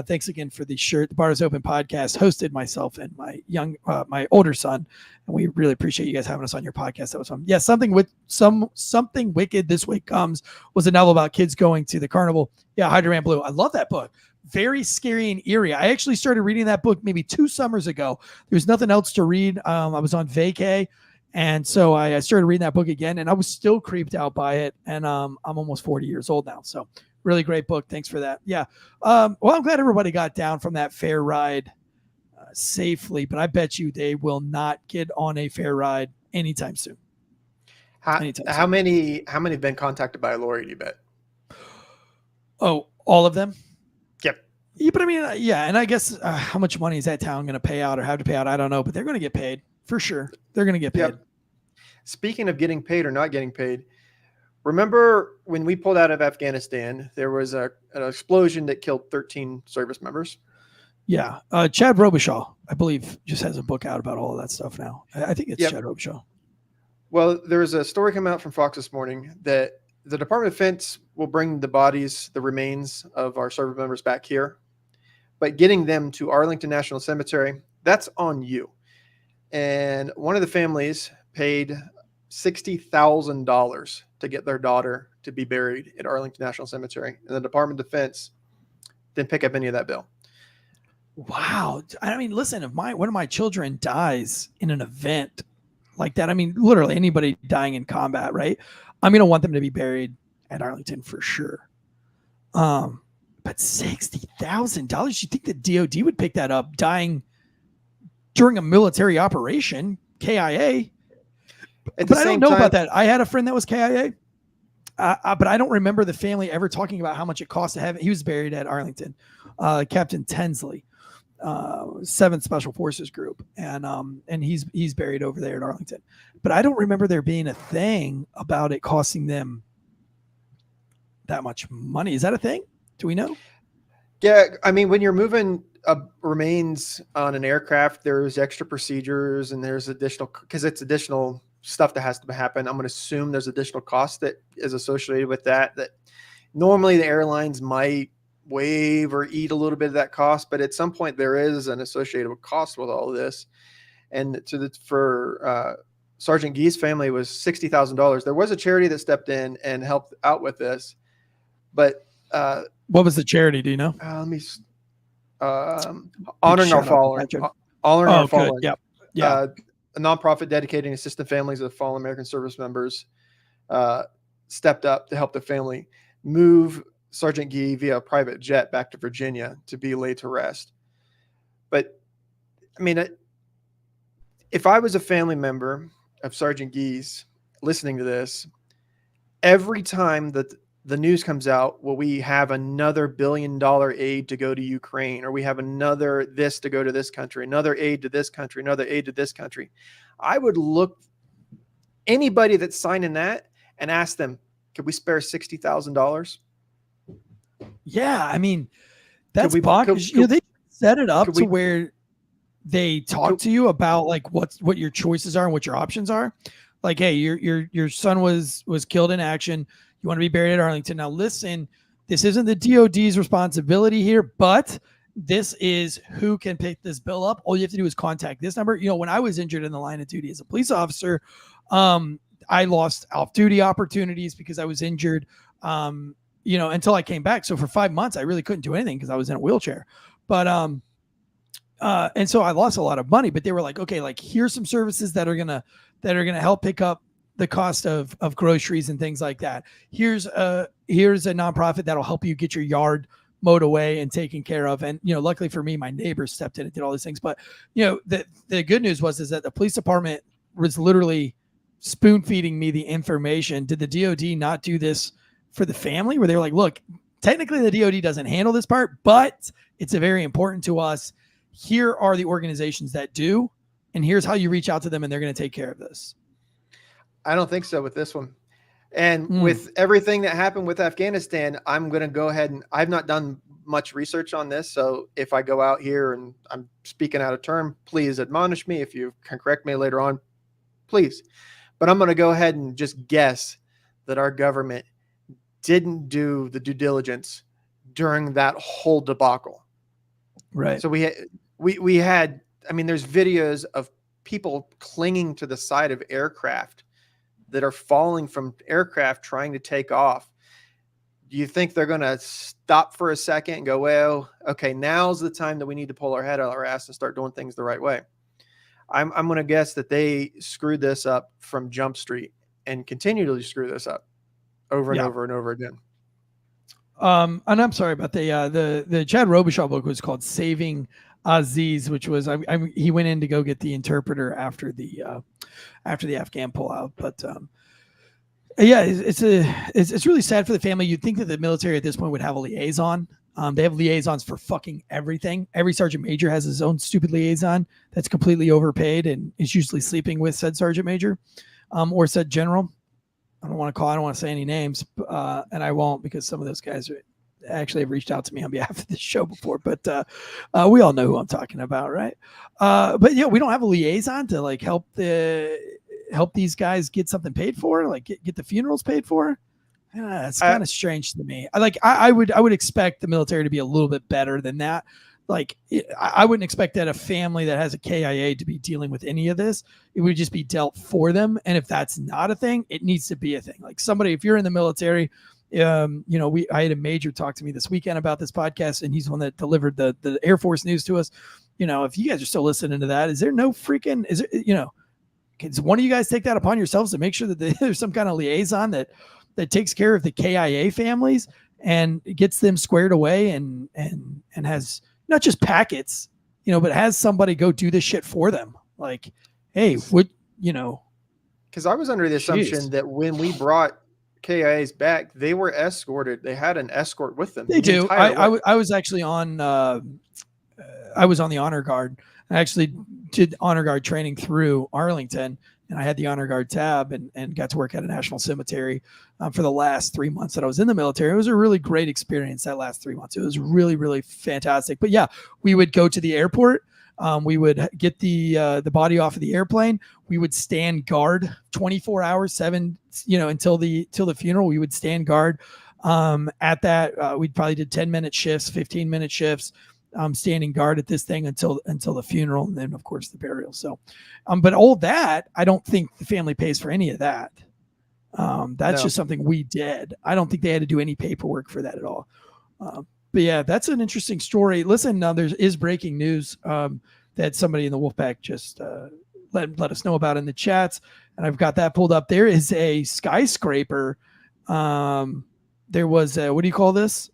Thanks again for the shirt. The Bar is Open podcast, hosted myself and my older son, and we really appreciate you guys having us on your podcast. That was fun. Yeah, something wicked this week comes was a novel about kids going to the carnival. Yeah, Hydro-Man Blue. I love that book. Very scary and eerie. I actually started reading that book maybe 2 summers ago. There was nothing else to read. I was on vacay, and so I started reading that book again, and I was still creeped out by it. And I'm almost 40 years old now, so really great book. Thanks for that. Yeah. Well, I'm glad everybody got down from that fair ride safely, but I bet you they will not get on a fair ride anytime soon. How many have been contacted by a lawyer, you bet? Oh, all of them? Yep. Yeah, but I mean, and I guess how much money is that town going to pay out or have to pay out? I don't know, but they're going to get paid for sure. They're going to get paid. Yep. Speaking of getting paid or not getting paid, remember when we pulled out of Afghanistan, there was an explosion that killed 13 service members. Yeah. Chad Robichaud, I believe, just has a book out about all of that stuff now. I think it's Chad Robichaud. Well, there was a story coming out from Fox this morning that the Department of Defense will bring the remains of our service members back here, but getting them to Arlington National Cemetery, that's on you. And one of the families paid $60,000 to get their daughter to be buried at Arlington National Cemetery, and the Department of Defense didn't pick up any of that bill. Wow. I mean, listen, if one of my children dies in an event like that, I mean, literally anybody dying in combat, right? I'm going to want them to be buried at Arlington for sure. But $60,000, you think the DOD would pick that up dying during a military operation, KIA? But I don't know about that. I had a friend that was KIA, but I don't remember the family ever talking about how much it cost to have it. He was buried at Arlington, Captain Tensley, 7th Special Forces Group, and he's buried over there at Arlington. But I don't remember there being a thing about it costing them that much money. Is that a thing? Do we know? Yeah, I mean, when you're moving remains on an aircraft, there's extra procedures and there's additional, because it's additional stuff that has to happen. I'm going to assume there's additional cost that is associated with that normally the airlines might waive or eat a little bit of that cost, but at some point there is an associated cost with all of this. And for Sergeant Gee's family was $60,000. There was a charity that stepped in and helped out with this, but what was the charity? Do you know? Let me honoring our fallen. Honoring our fallen. Yep. Yeah. A nonprofit dedicating assistant families of fallen American service members stepped up to help the family move Sergeant Gee via a private jet back to Virginia to be laid to rest. But I mean, if I was a family member of Sergeant Gee's listening to this, every time that the news comes out, well, we have another $1 billion aid to go to Ukraine, or we have another this to go to this country, another aid to this country, another aid to this country, I would look anybody that's signing that and ask them, could we spare $60,000? Yeah, I mean, that's bonkers. They set it up to where they talk to you about like what your choices are and what your options are. Like, hey, your son was killed in action. You want to be buried at Arlington. Now, listen, this isn't the DOD's responsibility here, but this is who can pick this bill up. All you have to do is contact this number. You know, when I was injured in the line of duty as a police officer, I lost off-duty opportunities because I was injured, until I came back. So for 5 months, I really couldn't do anything because I was in a wheelchair. But and so I lost a lot of money. But they were like, okay, like here's some services that are gonna help pick up the cost of groceries and things like that. Here's a nonprofit that'll help you get your yard mowed away and taken care of. And, luckily for me, my neighbors stepped in and did all these things. But, the good news is that the police department was literally spoon feeding me the information. Did the DOD not do this for the family, where they were like, look, technically the DOD doesn't handle this part, but it's very important to us. Here are the organizations that do, and here's how you reach out to them, and they're going to take care of this. I don't think so with this one. And with everything that happened with Afghanistan, I'm going to go ahead and I've not done much research on this. So if I go out here and I'm speaking out of turn, please admonish me. If you can correct me later on, please. But I'm going to go ahead and just guess that our government didn't do the due diligence during that whole debacle. Right. So we had, I mean, there's videos of people clinging to the side of aircraft that are falling from aircraft trying to take off. Do you think they're going to stop for a second and go, well, okay, now's the time that we need to pull our head out of our ass and start doing things the right way? I'm going to guess that they screwed this up from Jump Street and continue to screw this up over and over and over again. And I'm sorry about the Chad Robichaud book was called Saving Aziz, which was he went in to go get the interpreter after the Afghan pullout. But yeah, it's really sad for the family. You'd think that the military at this point would have a liaison. They have liaisons for fucking everything. Every sergeant major has his own stupid liaison that's completely overpaid and is usually sleeping with said sergeant major or said general. I don't want to say any names, and I won't, because some of those guys actually have reached out to me on behalf of this show before, but we all know who I'm talking about, right? But yeah, we don't have a liaison to like help these guys get something paid for, like get the funerals paid for. It's kind of strange to me. I would expect the military to be a little bit better than that. Like, I wouldn't expect that a family that has a KIA to be dealing with any of this. It would just be dealt for them. And if that's not a thing, it needs to be a thing. Like somebody, if you're in the military, I had a major talk to me this weekend about this podcast, and he's the one that delivered the Air Force news to us. If you guys are still listening to that, can one of you guys take that upon yourselves to make sure that there's some kind of liaison that takes care of the KIA families and gets them squared away and has not just packets, but has somebody go do this shit for them. Like, hey, because I was under the assumption that when we brought KIAs back, they were escorted. They had an escort with them. They do. I was actually on, I was on the honor guard. I actually did honor guard training through Arlington, and I had the honor guard tab and got to work at a national cemetery for the last 3 months that I was in the military. It was a really great experience that last 3 months. It was really, really fantastic. But yeah, we would go to the airport. We would get the body off of the airplane. We would stand guard 24 hours, until the funeral. We would stand guard at that. We probably did 10-minute shifts, 15-minute shifts. Standing guard at this thing until the funeral, and then of course the burial. So, but all that, I don't think the family pays for any of that. That's just something we did. I don't think they had to do any paperwork for that at all. But yeah, that's an interesting story. Listen, there is breaking news that somebody in the Wolfpack just let us know about in the chats, and I've got that pulled up. There is a skyscraper. There was what do you call this?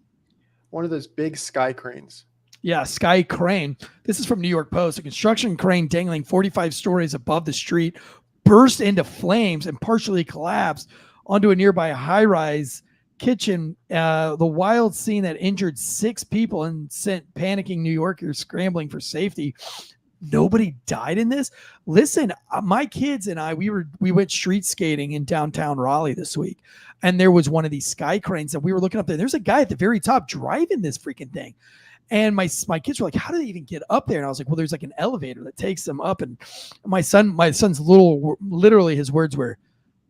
One of those big sky cranes. Yeah, sky crane. This is from New York Post. A construction crane dangling 45 stories above the street burst into flames and partially collapsed onto a nearby high-rise kitchen. The wild scene that injured 6 people and sent panicking New Yorkers scrambling for safety. Nobody died in this. Listen, my kids and I, we went street skating in downtown Raleigh this week, and there was one of these sky cranes that we were looking up there. There's a guy at the very top driving this freaking thing. And my kids were like, how do they even get up there? And I was like, well, there's like an elevator that takes them up. And my son's literally his words were,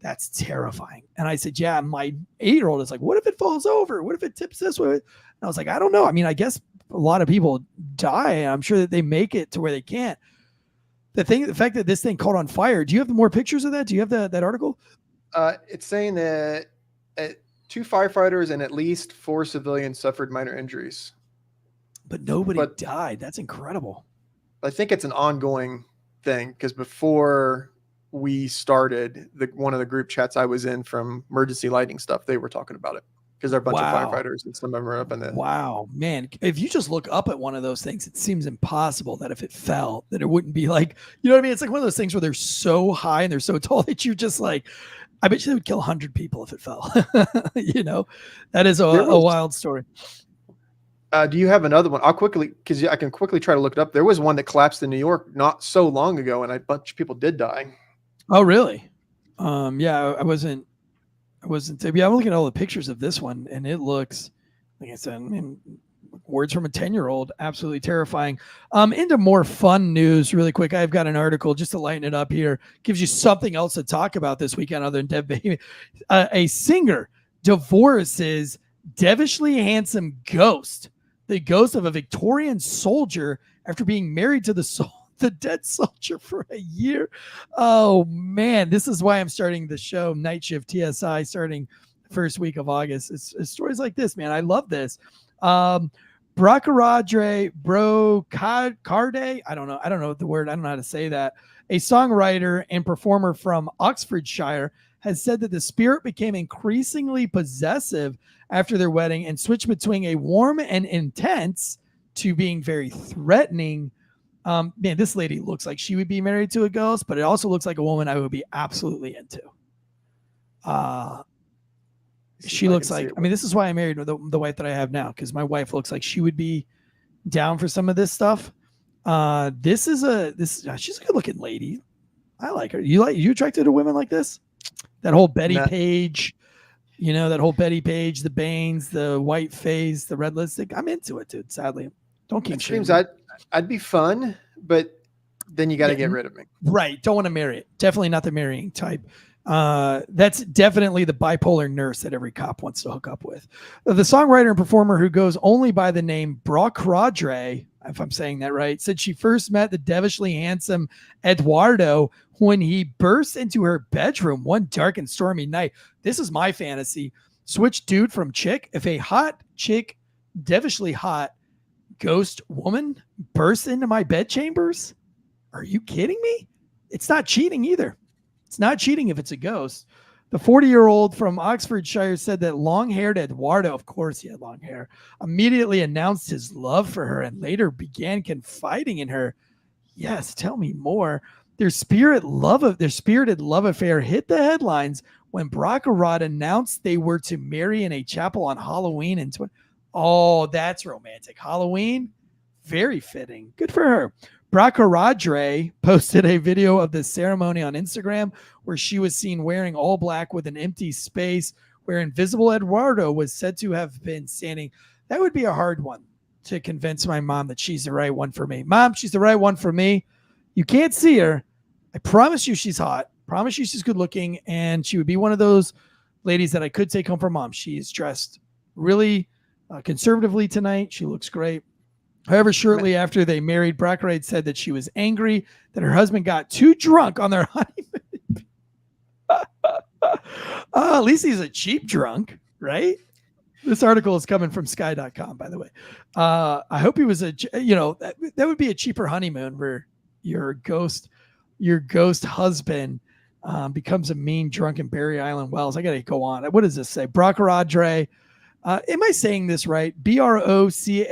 that's terrifying. And I said, yeah, my 8-year-old is like, what if it falls over? What if it tips this way? And I was like, I don't know. I mean, I guess a lot of people die. And I'm sure that they make it to where they can't. The fact that this thing caught on fire. Do you have more pictures of that? Do you have that article? It's saying that 2 firefighters and at least 4 civilians suffered minor injuries. But nobody died. That's incredible. I think it's an ongoing thing, because before we started, one of the group chats I was in from emergency lighting stuff, they were talking about it, because they're a bunch of firefighters and some of them are up in the. Wow, man! If you just look up at one of those things, it seems impossible that if it fell, that it wouldn't be like, you know what I mean? It's like one of those things where they're so high and they're so tall that you just like, I bet you they would kill 100 people if it fell. That is a wild story. Do you have another one? I'll quickly, because I can quickly try to look it up. There was one that collapsed in New York not so long ago, and a bunch of people did die. Oh, really? Yeah, I wasn't I wasn't. Yeah, I'm looking at all the pictures of this one, and it looks, like I said, I mean, words from a 10-year-old, absolutely terrifying. Into more fun news really quick. I've got an article just to lighten it up here. Gives you something else to talk about this weekend other than Dead Baby. A singer divorces devilishly handsome ghost, the ghost of a Victorian soldier, after being married to the dead soldier for a year. Oh man, this is why I'm starting the show Night Shift TSI starting the first week of August. It's stories like this, man. I love this. Brockaradre Brocarde, I don't know the word. I don't know how to say that. A songwriter and performer from Oxfordshire has said that the spirit became increasingly possessive after their wedding and switched between a warm and intense to being very threatening. Man, this lady looks like she would be married to a ghost, but it also looks like a woman I would be absolutely into. She looks like, I mean, this is why I married the wife that I have now, because my wife looks like she would be down for some of this stuff. She's a good looking lady. I like her. You attracted to women like this? That whole Betty Page, that whole Betty Page, the Banes, the white face, the red lipstick. I'm into it, dude. Sadly, don't keep shaming. I'd be fun, but then you got to get rid of me. Right. Don't want to marry it. Definitely not the marrying type. That's definitely the bipolar nurse that every cop wants to hook up with. The songwriter and performer, who goes only by the name Brockaradre, if I'm saying that right, said she first met the devilishly handsome Eduardo when he burst into her bedroom one dark and stormy night. This is my fantasy. Switch dude from chick. If a hot chick, devilishly hot ghost woman bursts into my bed chambers, are you kidding me? It's not cheating either. It's not cheating if it's a ghost. The 40-year-old from Oxfordshire said that long-haired Eduardo, of course he had long hair, immediately announced his love for her and later began confiding in her. Yes, tell me more. Their spirited love affair hit the headlines when Brockarad announced they were to marry in a chapel on Halloween in Oh, that's romantic. Halloween, very fitting. Good for her. Brockaradre posted a video of the ceremony on Instagram where she was seen wearing all black with an empty space where invisible Eduardo was said to have been standing. That would be a hard one to convince my mom that she's the right one for me. Mom, she's the right one for me. You can't see her. I promise you she's hot. Promise you she's good looking. And she would be one of those ladies that I could take home for mom. She's dressed really conservatively tonight. She looks great. However, shortly after they married, Brockarade said that she was angry that her husband got too drunk on their honeymoon. At least he's a cheap drunk, right? This article is coming from sky.com, by the way. I hope he was that would be a cheaper honeymoon where your ghost husband becomes a mean drunk in Barry Island Wells. I got to go on. What does this say? Brockaradre. Am I saying this right? Brocarde.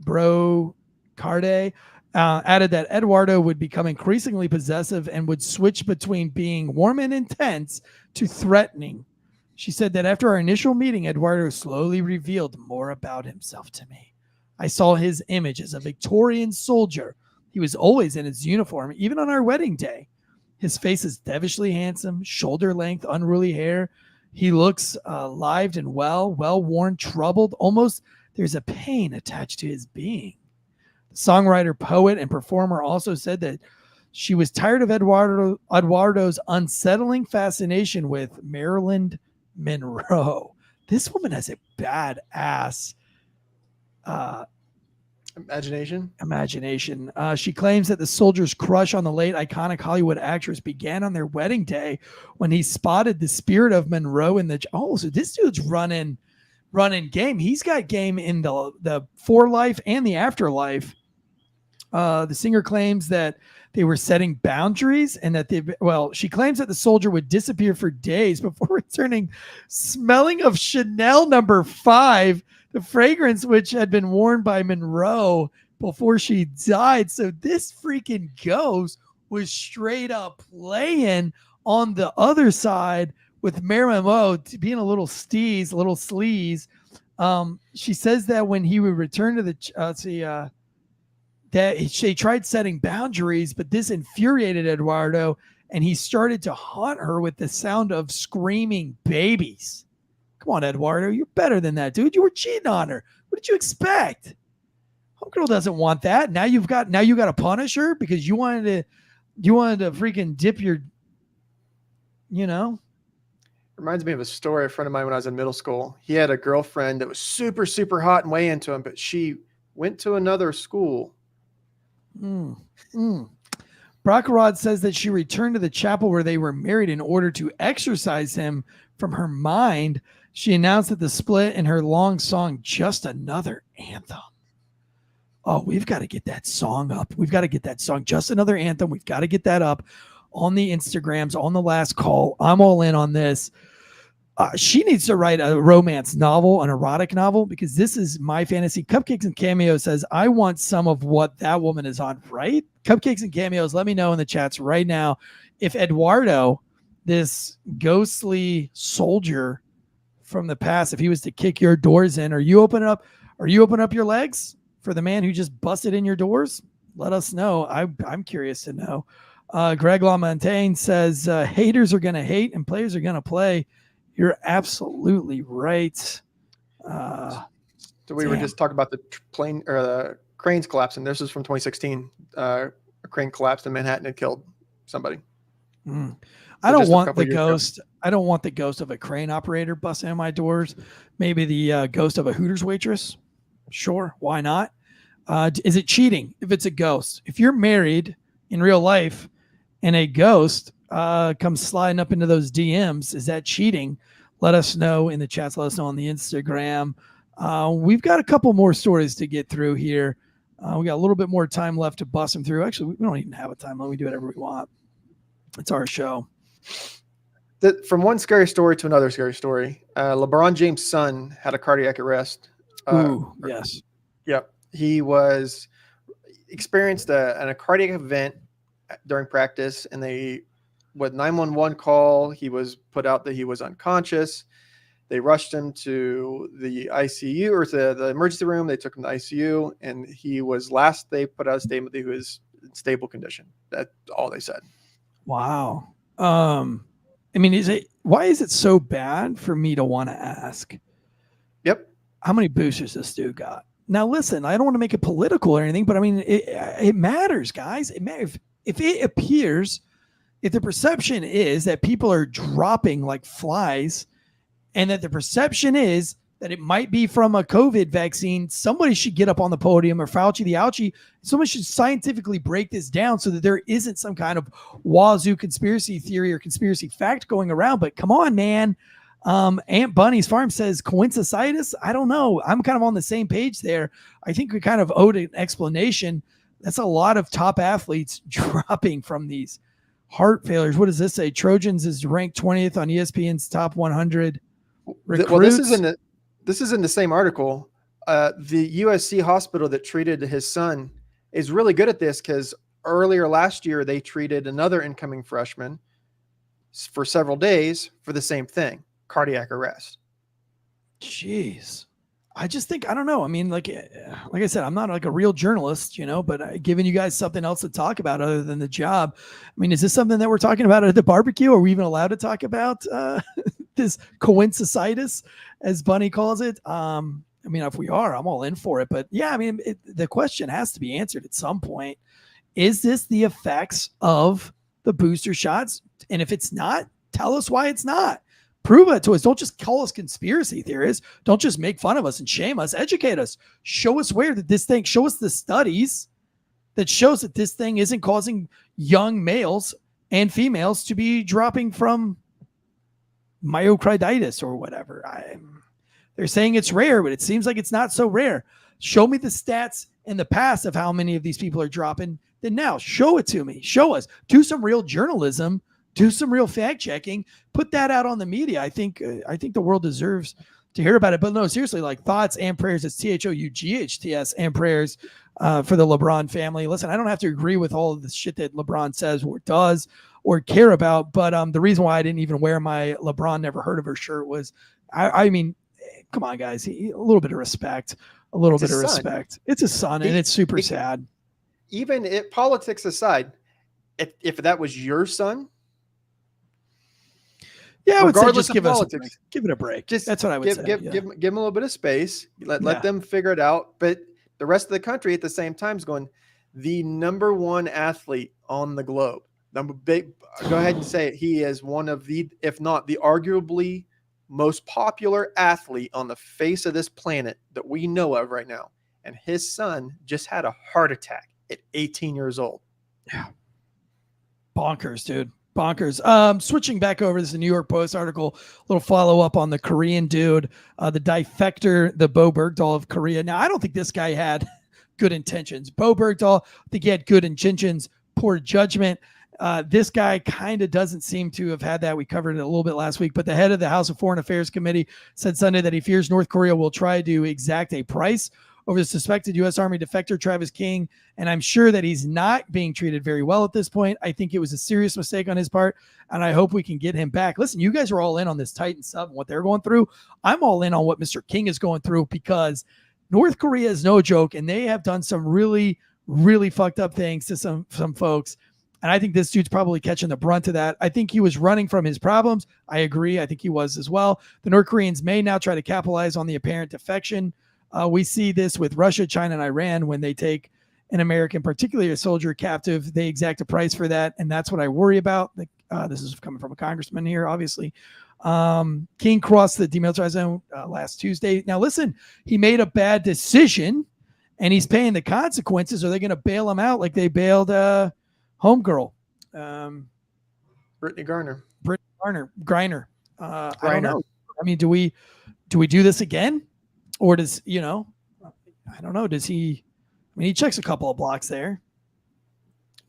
Brocarde added that Eduardo would become increasingly possessive and would switch between being warm and intense to threatening. She said that after our initial meeting, Eduardo slowly revealed more about himself to me. I saw his image as a Victorian soldier. He was always in his uniform, even on our wedding day. His face is devilishly handsome, shoulder length, unruly hair. He looks lived and well-worn, troubled. Almost there's a pain attached to his being. The songwriter, poet, and performer also said that she was tired of Eduardo's unsettling fascination with Marilyn Monroe. This woman has a bad ass imagination. She claims that the soldier's crush on the late iconic Hollywood actress began on their wedding day when he spotted the spirit of Monroe in the. Oh, so this dude's running game. He's got game in the forelife and the afterlife. The singer claims that they were setting boundaries and that she claims that the soldier would disappear for days before returning smelling of Chanel No. 5, the fragrance which had been worn by Monroe before she died. So this freaking ghost was straight up playing on the other side with Marilyn Monroe, being a little sleaze. She says that when he would return to that they tried setting boundaries, but this infuriated Eduardo and he started to haunt her with the sound of screaming babies. Come on, Eduardo, you're better than that, dude. You were cheating on her. What did you expect? Homegirl doesn't want that. Now you got to punish her because you wanted to freaking dip your, Reminds me of a story. A friend of mine when I was in middle school. He had a girlfriend that was super, super hot and way into him, but she went to another school. Brockarod says that she returned to the chapel where they were married in order to exorcise him from her mind. She announced that the split in her long song, Just Another Anthem. Oh, we've got to get that song up. We've got to get that song, Just Another Anthem. We've got to get that up on the Instagrams, on the last call. I'm all in on this. She needs to write a romance novel, an erotic novel, because this is my fantasy. Cupcakes and Cameo says, I want some of what that woman is on, right? Cupcakes and Cameos, let me know in the chats right now if Eduardo, this ghostly soldier from the past, if he was to kick your doors in, are you open up your legs for the man who just busted in your doors? Let us know. I'm curious to know. Greg LaMontagne says, haters are going to hate and players are going to play. You're absolutely right. So we were just talking about the plane or the cranes collapsing. This is from 2016. A crane collapsed in Manhattan and killed somebody. I don't want the ghost. I don't want the ghost of a crane operator busting in my doors. Maybe the ghost of a Hooters waitress. Sure, why not? Is it cheating if it's a ghost? If you're married in real life and a ghost comes sliding up into those DMs, is that cheating? Let us know in the chats. Let us know on the Instagram. We've got a couple more stories to get through here. We got a little bit more time left to bust them through. Actually, we don't even have a time limit. We do whatever we want. It's our show. From one scary story to another scary story, LeBron James' son had a cardiac arrest. Yes. Yep. He experienced a cardiac event during practice, and with 911 call, he was put out that he was unconscious. They rushed him to the ICU or to the emergency room. They took him to the ICU, and they put out a statement that he was in stable condition. That's all they said. Wow. I mean, why is it so bad for me to want to ask? Yep. How many boosters this dude got? Now, listen, I don't want to make it political or anything, but I mean, it matters, guys. It matters. If it appears, if the perception is that people are dropping like flies and that the perception is that it might be from a COVID vaccine, somebody should get up on the podium, or Fauci the ouchie. Someone should scientifically break this down so that there isn't some kind of wazoo conspiracy theory or conspiracy fact going around. But come on, man. Aunt Bunny's Farm says coinciditis. I don't know. I'm kind of on the same page there. I think we kind of owed an explanation. That's a lot of top athletes dropping from these heart failures. What does this say? Trojans is ranked 20th on ESPN's top 100 recruits. Well, this is in the same article. The USC hospital that treated his son is really good at this because earlier last year they treated another incoming freshman for several days for the same thing, cardiac arrest. Jeez. I just think, I don't know. I mean, like I said, I'm not like a real journalist, but giving you guys something else to talk about other than the job. I mean, is this something that we're talking about at the barbecue? Are we even allowed to talk about this coinciditis, as Bunny calls it? I mean, if we are, I'm all in for it. But yeah, I mean, the question has to be answered at some point. Is this the effects of the booster shots? And if it's not, tell us why it's not. Prove it to us. Don't just call us conspiracy theorists. Don't just make fun of us and shame us. Educate us. Show us show us the studies that shows that this thing isn't causing young males and females to be dropping from myocarditis or whatever. They're saying it's rare, but it seems like it's not so rare. Show me the stats in the past of how many of these people are dropping. Then now show it to me. Show us. Do some real journalism. Do some real fact checking. Put that out on the media. I think the world deserves to hear about it. But no, seriously, like thoughts and prayers. It's THOUGHTS and prayers for the LeBron family. Listen, I don't have to agree with all of the shit that LeBron says or does or care about. But the reason why I didn't even wear my LeBron Never Heard of Her shirt was, I mean, come on, guys, a little bit of respect. A little bit of respect. It's a son, and it's super sad. Even politics aside, if that was your son, Yeah, I would say regardless just of give us politics. give it a break. Just That's what I would say. Give them a little bit of space. Let them figure it out. But the rest of the country at the same time is going, the number one athlete on the globe. Go ahead and say it. He is one of the, if not the arguably most popular athlete on the face of this planet that we know of right now. And his son just had a heart attack at 18 years old. Yeah. Bonkers, dude. Bonkers. Switching back over, this is a New York Post article, a little follow up on the Korean dude, the defector, the Bowe Bergdahl of Korea. Now, I don't think this guy had good intentions. Bowe Bergdahl, I think he had good intentions, poor judgment. This guy kind of doesn't seem to have had that. We covered it a little bit last week, but the head of the House of Foreign Affairs Committee said Sunday that he fears North Korea will try to exact a price over the suspected U.S. Army defector Travis King, and I'm sure that he's not being treated very well at this point. I think it was a serious mistake on his part, and I hope we can get him back. Listen, you guys are all in on this Titan sub and what they're going through. I'm all in on what Mr. King is going through, because North Korea is no joke, and they have done some really, really fucked up things to some folks. And I think this dude's probably catching the brunt of that. I think he was running from his problems. I agree. I think he was as well. The North Koreans may now try to capitalize on the apparent defection. We see this with Russia, China, and Iran. When they take an American, particularly a soldier, captive, they exact a price for that. And that's what I worry about. This is coming from a congressman here, obviously. King crossed the demilitarized zone last Tuesday. Now, listen, he made a bad decision, and he's paying the consequences. Are they going to bail him out like they bailed homegirl? Brittany Griner. Griner. I don't know. I mean, do we do this again? Or does, I don't know. Does he, he checks a couple of blocks there.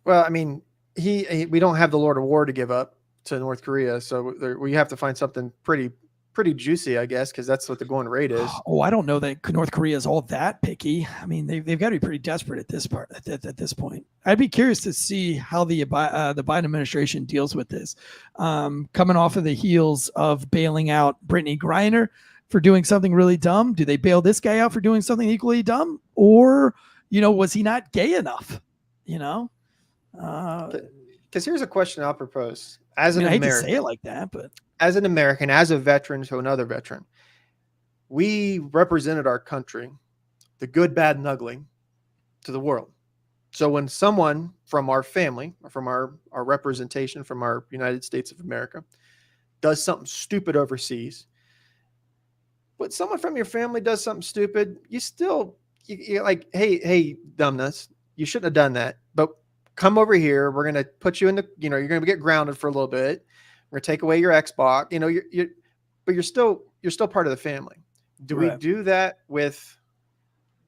Well, I mean, we don't have the Lord of War to give up to North Korea. So we have to find something pretty juicy, I guess, because that's what the going rate is. Oh, I don't know that North Korea is all that picky. I mean, they've got to be pretty desperate at this point. I'd be curious to see how the Biden administration deals with this. Coming off of the heels of bailing out Brittany Griner for doing something really dumb. Do they bail this guy out for doing something equally dumb? Or, was he not gay enough? Because here's a question I'll propose. As an I hate American, to say it like that, but as an American, as a veteran to another veteran, we represented our country, the good, bad, and ugly, to the world. So when someone from our family, or from our representation from our United States of America, does something stupid overseas, but someone from your family does something stupid, you're like, hey, dumbness, you shouldn't have done that. But come over here. We're going to put you in you're going to get grounded for a little bit. We're going to take away your Xbox, but you're still part of the family. Do we do that with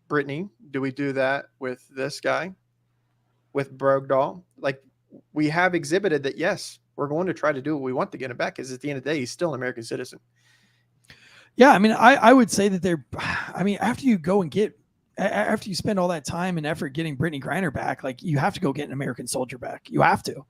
Brittany? Do we do that with this guy, with Bergdahl? Like, we have exhibited that, yes, we're going to try to do what we want to get him back, because at the end of the day, he's still an American citizen. Yeah, I would say that after you spend all that time and effort getting Brittany Griner back, like, you have to go get an American soldier back. You have to.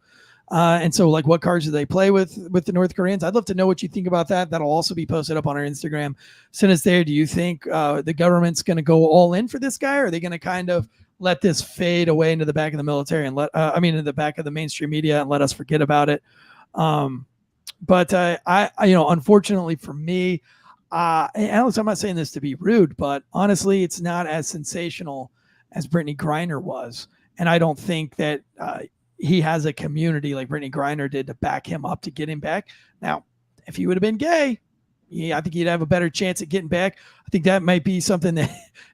And so, like, what cards do they play with the North Koreans? I'd love to know what you think about that. That'll also be posted up on our Instagram. Send us there. Do you think the government's going to go all in for this guy? Or are they going to kind of let this fade away into the back of the military and into the back of the mainstream media and let us forget about it? But unfortunately for me, Alex, I'm not saying this to be rude, but honestly, it's not as sensational as Brittany Griner was. And I don't think that he has a community like Brittany Griner did to back him up to get him back. Now, if he would have been gay, I think he'd have a better chance at getting back. I think that might be something that,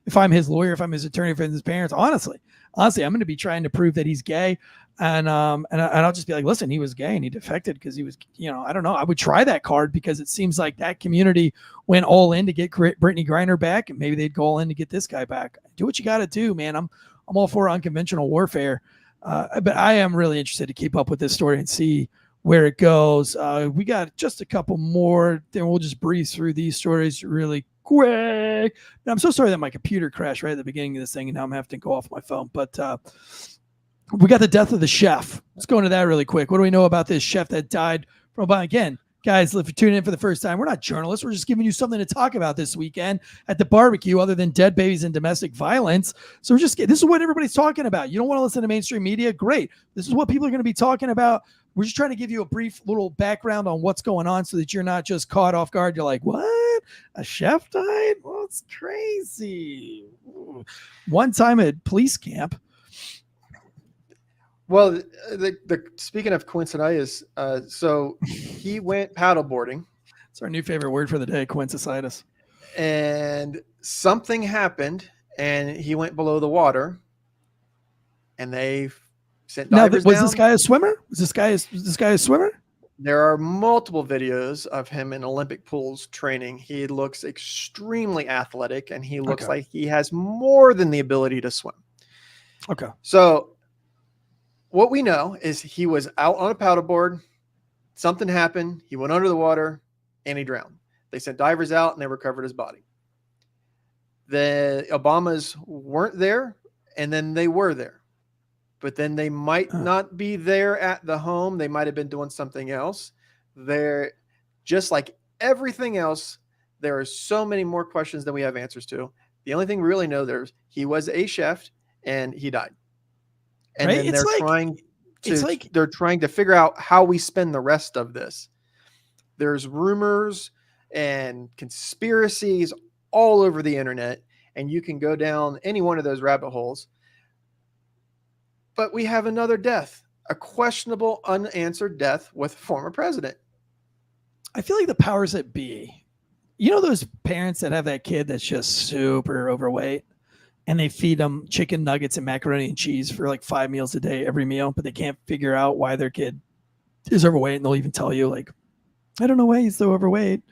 if I'm his lawyer, if I'm his attorney, if I'm his parents, honestly, I'm going to be trying to prove that he's gay. And I'll just be like, listen, he was gay and he defected because he was, I don't know. I would try that card, because it seems like that community went all in to get Brittany Griner back, and maybe they'd go all in to get this guy back. Do what you got to do, man. I'm all for unconventional warfare. But I am really interested to keep up with this story and see where it goes. We got just a couple more, then we'll just breeze through these stories really quick. Now, I'm so sorry that my computer crashed right at the beginning of this thing, and now I'm having to go off my phone. But we got the death of the chef. Let's go into that really quick. What do we know about this chef that died from, again, Guys, if you're tuning in for the first time, we're not journalists. We're just giving you something to talk about this weekend at the barbecue other than dead babies and domestic violence. So this is what everybody's talking about. You don't want to listen to mainstream media? Great. This is what people are going to be talking about. We're just trying to give you a brief little background on what's going on so that you're not just caught off guard. You're like, what? A chef died? Well, it's crazy. One time at police camp. Well, speaking of coinciditis, so he went paddleboarding. It's our new favorite word for the day, coinciditis. And something happened, and he went below the water, and they sent divers down. This guy a swimmer? Was this guy a swimmer? There are multiple videos of him in Olympic pools training. He looks extremely athletic, and he looks like he has more than the ability to swim. Okay. So what we know is he was out on a paddleboard. Something happened. He went under the water, and he drowned. They sent divers out, and they recovered his body. The Obamas weren't there, and then they were there. But then they might not be there at the home. They might have been doing something else. They're just like everything else. There are so many more questions than we have answers to. The only thing we really know he was a chef and he died. And then they're trying to figure out how we spend the rest of this. There's rumors and conspiracies all over the internet, and you can go down any one of those rabbit holes. But we have another death, a questionable, unanswered death with a former president. I feel like the powers that be, those parents that have that kid that's just super overweight and they feed them chicken nuggets and macaroni and cheese for like 5 meals a day, every meal, but they can't figure out why their kid is overweight. And they'll even tell you like, I don't know why he's so overweight.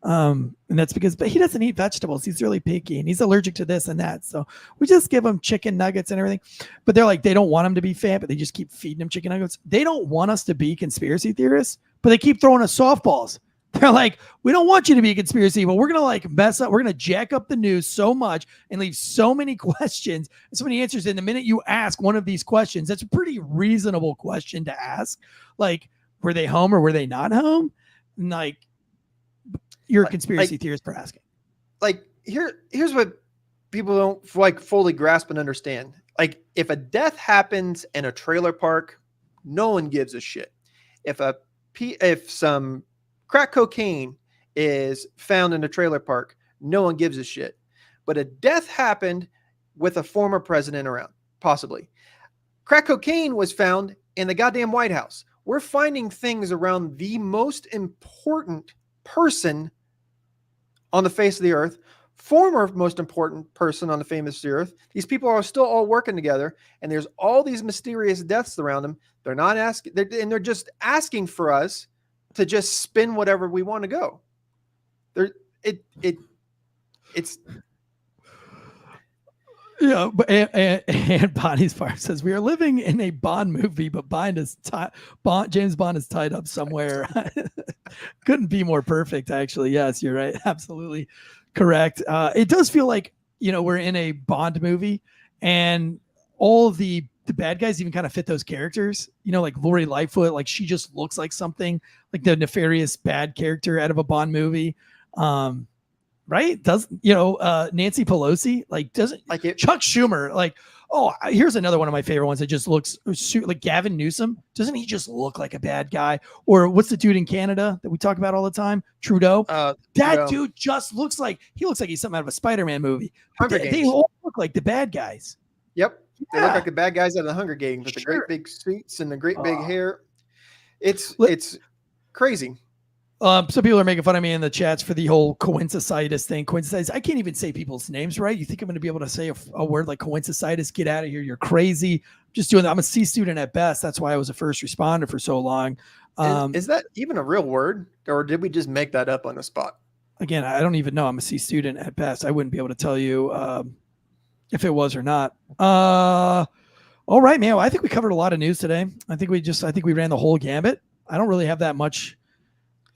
And that's but he doesn't eat vegetables. He's really picky and he's allergic to this and that. So we just give him chicken nuggets and everything. But they're like, they don't want him to be fat, but they just keep feeding him chicken nuggets. They don't want us to be conspiracy theorists, but they keep throwing us softballs. They're like, we don't want you to be a conspiracy, but we're going to like mess up. We're going to jack up the news so much and leave so many questions and so many answers. And the minute you ask one of these questions, that's a pretty reasonable question to ask. Like, were they home or were they not home? Like, you're a conspiracy theorist for asking. Like, here's what people don't like fully grasp and understand. Like, if a death happens in a trailer park, no one gives a shit. If some crack cocaine is found in a trailer park, no one gives a shit. But a death happened with a former president around, possibly. Crack cocaine was found in the goddamn White House. We're finding things around the most important person on the face of the earth, former most important person on the face of the earth. These people are still all working together, and there's all these mysterious deaths around them. They're not asking, they're just asking for us to just spin whatever we want to go. It's. Yeah, and Bonnie's Farm says we are living in a Bond movie, but James Bond is tied up somewhere. Couldn't be more perfect, actually. Yes, you're right. Absolutely correct. It does feel like we're in a Bond movie, and all of the bad guys even kind of fit those characters. Like Lori Lightfoot, like she just looks like something like the nefarious bad character out of a Bond movie. Right? Nancy Pelosi, like, doesn't like it. Chuck Schumer, like, here's another one of my favorite ones that just looks like Gavin Newsom. Doesn't he just look like a bad guy? Or what's the dude in Canada that we talk about all the time? Trudeau. Dude just looks like he's something out of a Spider-Man movie. They all look like the bad guys. Yep. They look like the bad guys out of the Hunger Games with the great big suits and the great big hair. It's crazy. Some people are making fun of me in the chats for the whole coinciditis thing. Coinciditis. I can't even say people's names right. You think I'm going to be able to say a word like coinciditis? Get out of here. You're crazy. Just doing that. I'm a C student at best. That's why I was a first responder for so long. Is that even a real word, or did we just make that up on the spot? Again, I don't even know. I'm a C student at best. I wouldn't be able to tell you if it was or not. All right, man. Well, I think we covered a lot of news today. I think we ran the whole gambit. I don't really have that much.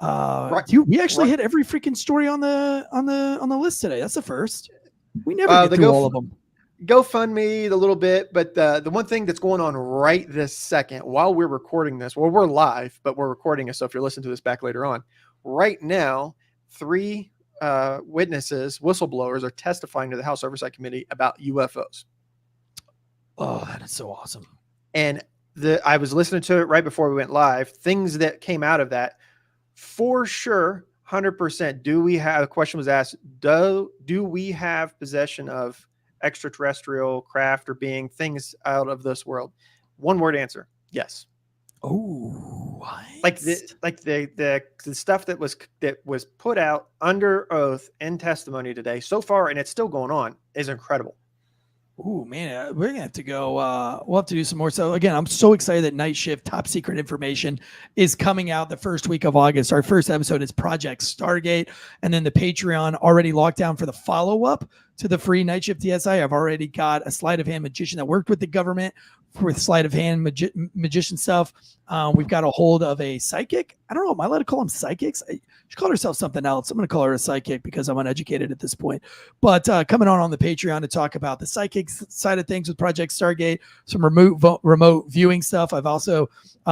We actually hit every freaking story on the list today. That's the first. We never get through all of them. GoFundMe a little bit, but the one thing that's going on right this second while we're recording this, well, we're live, but we're recording it. So if you're listening to this back later on, right now, 3 witnesses, whistleblowers, are testifying to the House Oversight Committee about UFOs. Oh, that is so awesome. And I was listening to it right before we went live. Things that came out of that, for sure, 100%. The question was asked, do we have possession of extraterrestrial craft or being, things out of this world? One word answer: yes. Oh, like the stuff that was put out under oath in testimony today so far, and it's still going on, is incredible. Oh man, we're gonna have to go. We'll have to do some more. So again, I'm so excited that Night Shift Top Secret Information is coming out the first week of August. Our first episode is Project Stargate, and then the Patreon already locked down for the follow-up to the free Night Shift TSI. I've already got a sleight of hand magician that worked with the government with sleight of hand magician stuff. We've got a hold of a psychic. I don't know. Am I allowed to call them psychics? She called herself something else. I'm going to call her a psychic because I'm uneducated at this point. But coming on the Patreon to talk about the psychic side of things with Project Stargate, some remote viewing stuff. I've also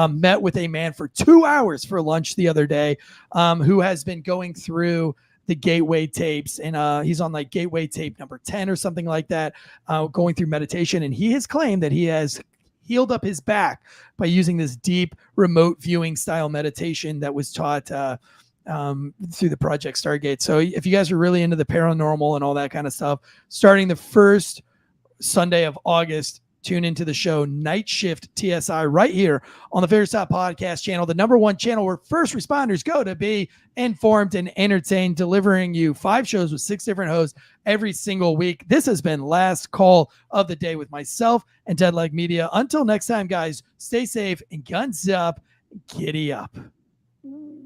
met with a man for 2 hours for lunch the other day who has been going through the Gateway tapes, and he's on like Gateway tape number 10 or something like that, going through meditation. And he has claimed that he has healed up his back by using this deep remote viewing style meditation that was taught through the Project Stargate. So if you guys are really into the paranormal and all that kind of stuff, starting the first Sunday of August, tune into the show Night Shift TSI right here on the Fair Stop Podcast channel, the #1 channel where first responders go to be informed and entertained, delivering you 5 shows with 6 different hosts every single week. This has been Last Call of the Day with myself and Deadleg Media. Until next time, guys, stay safe and guns up, giddy up. Mm.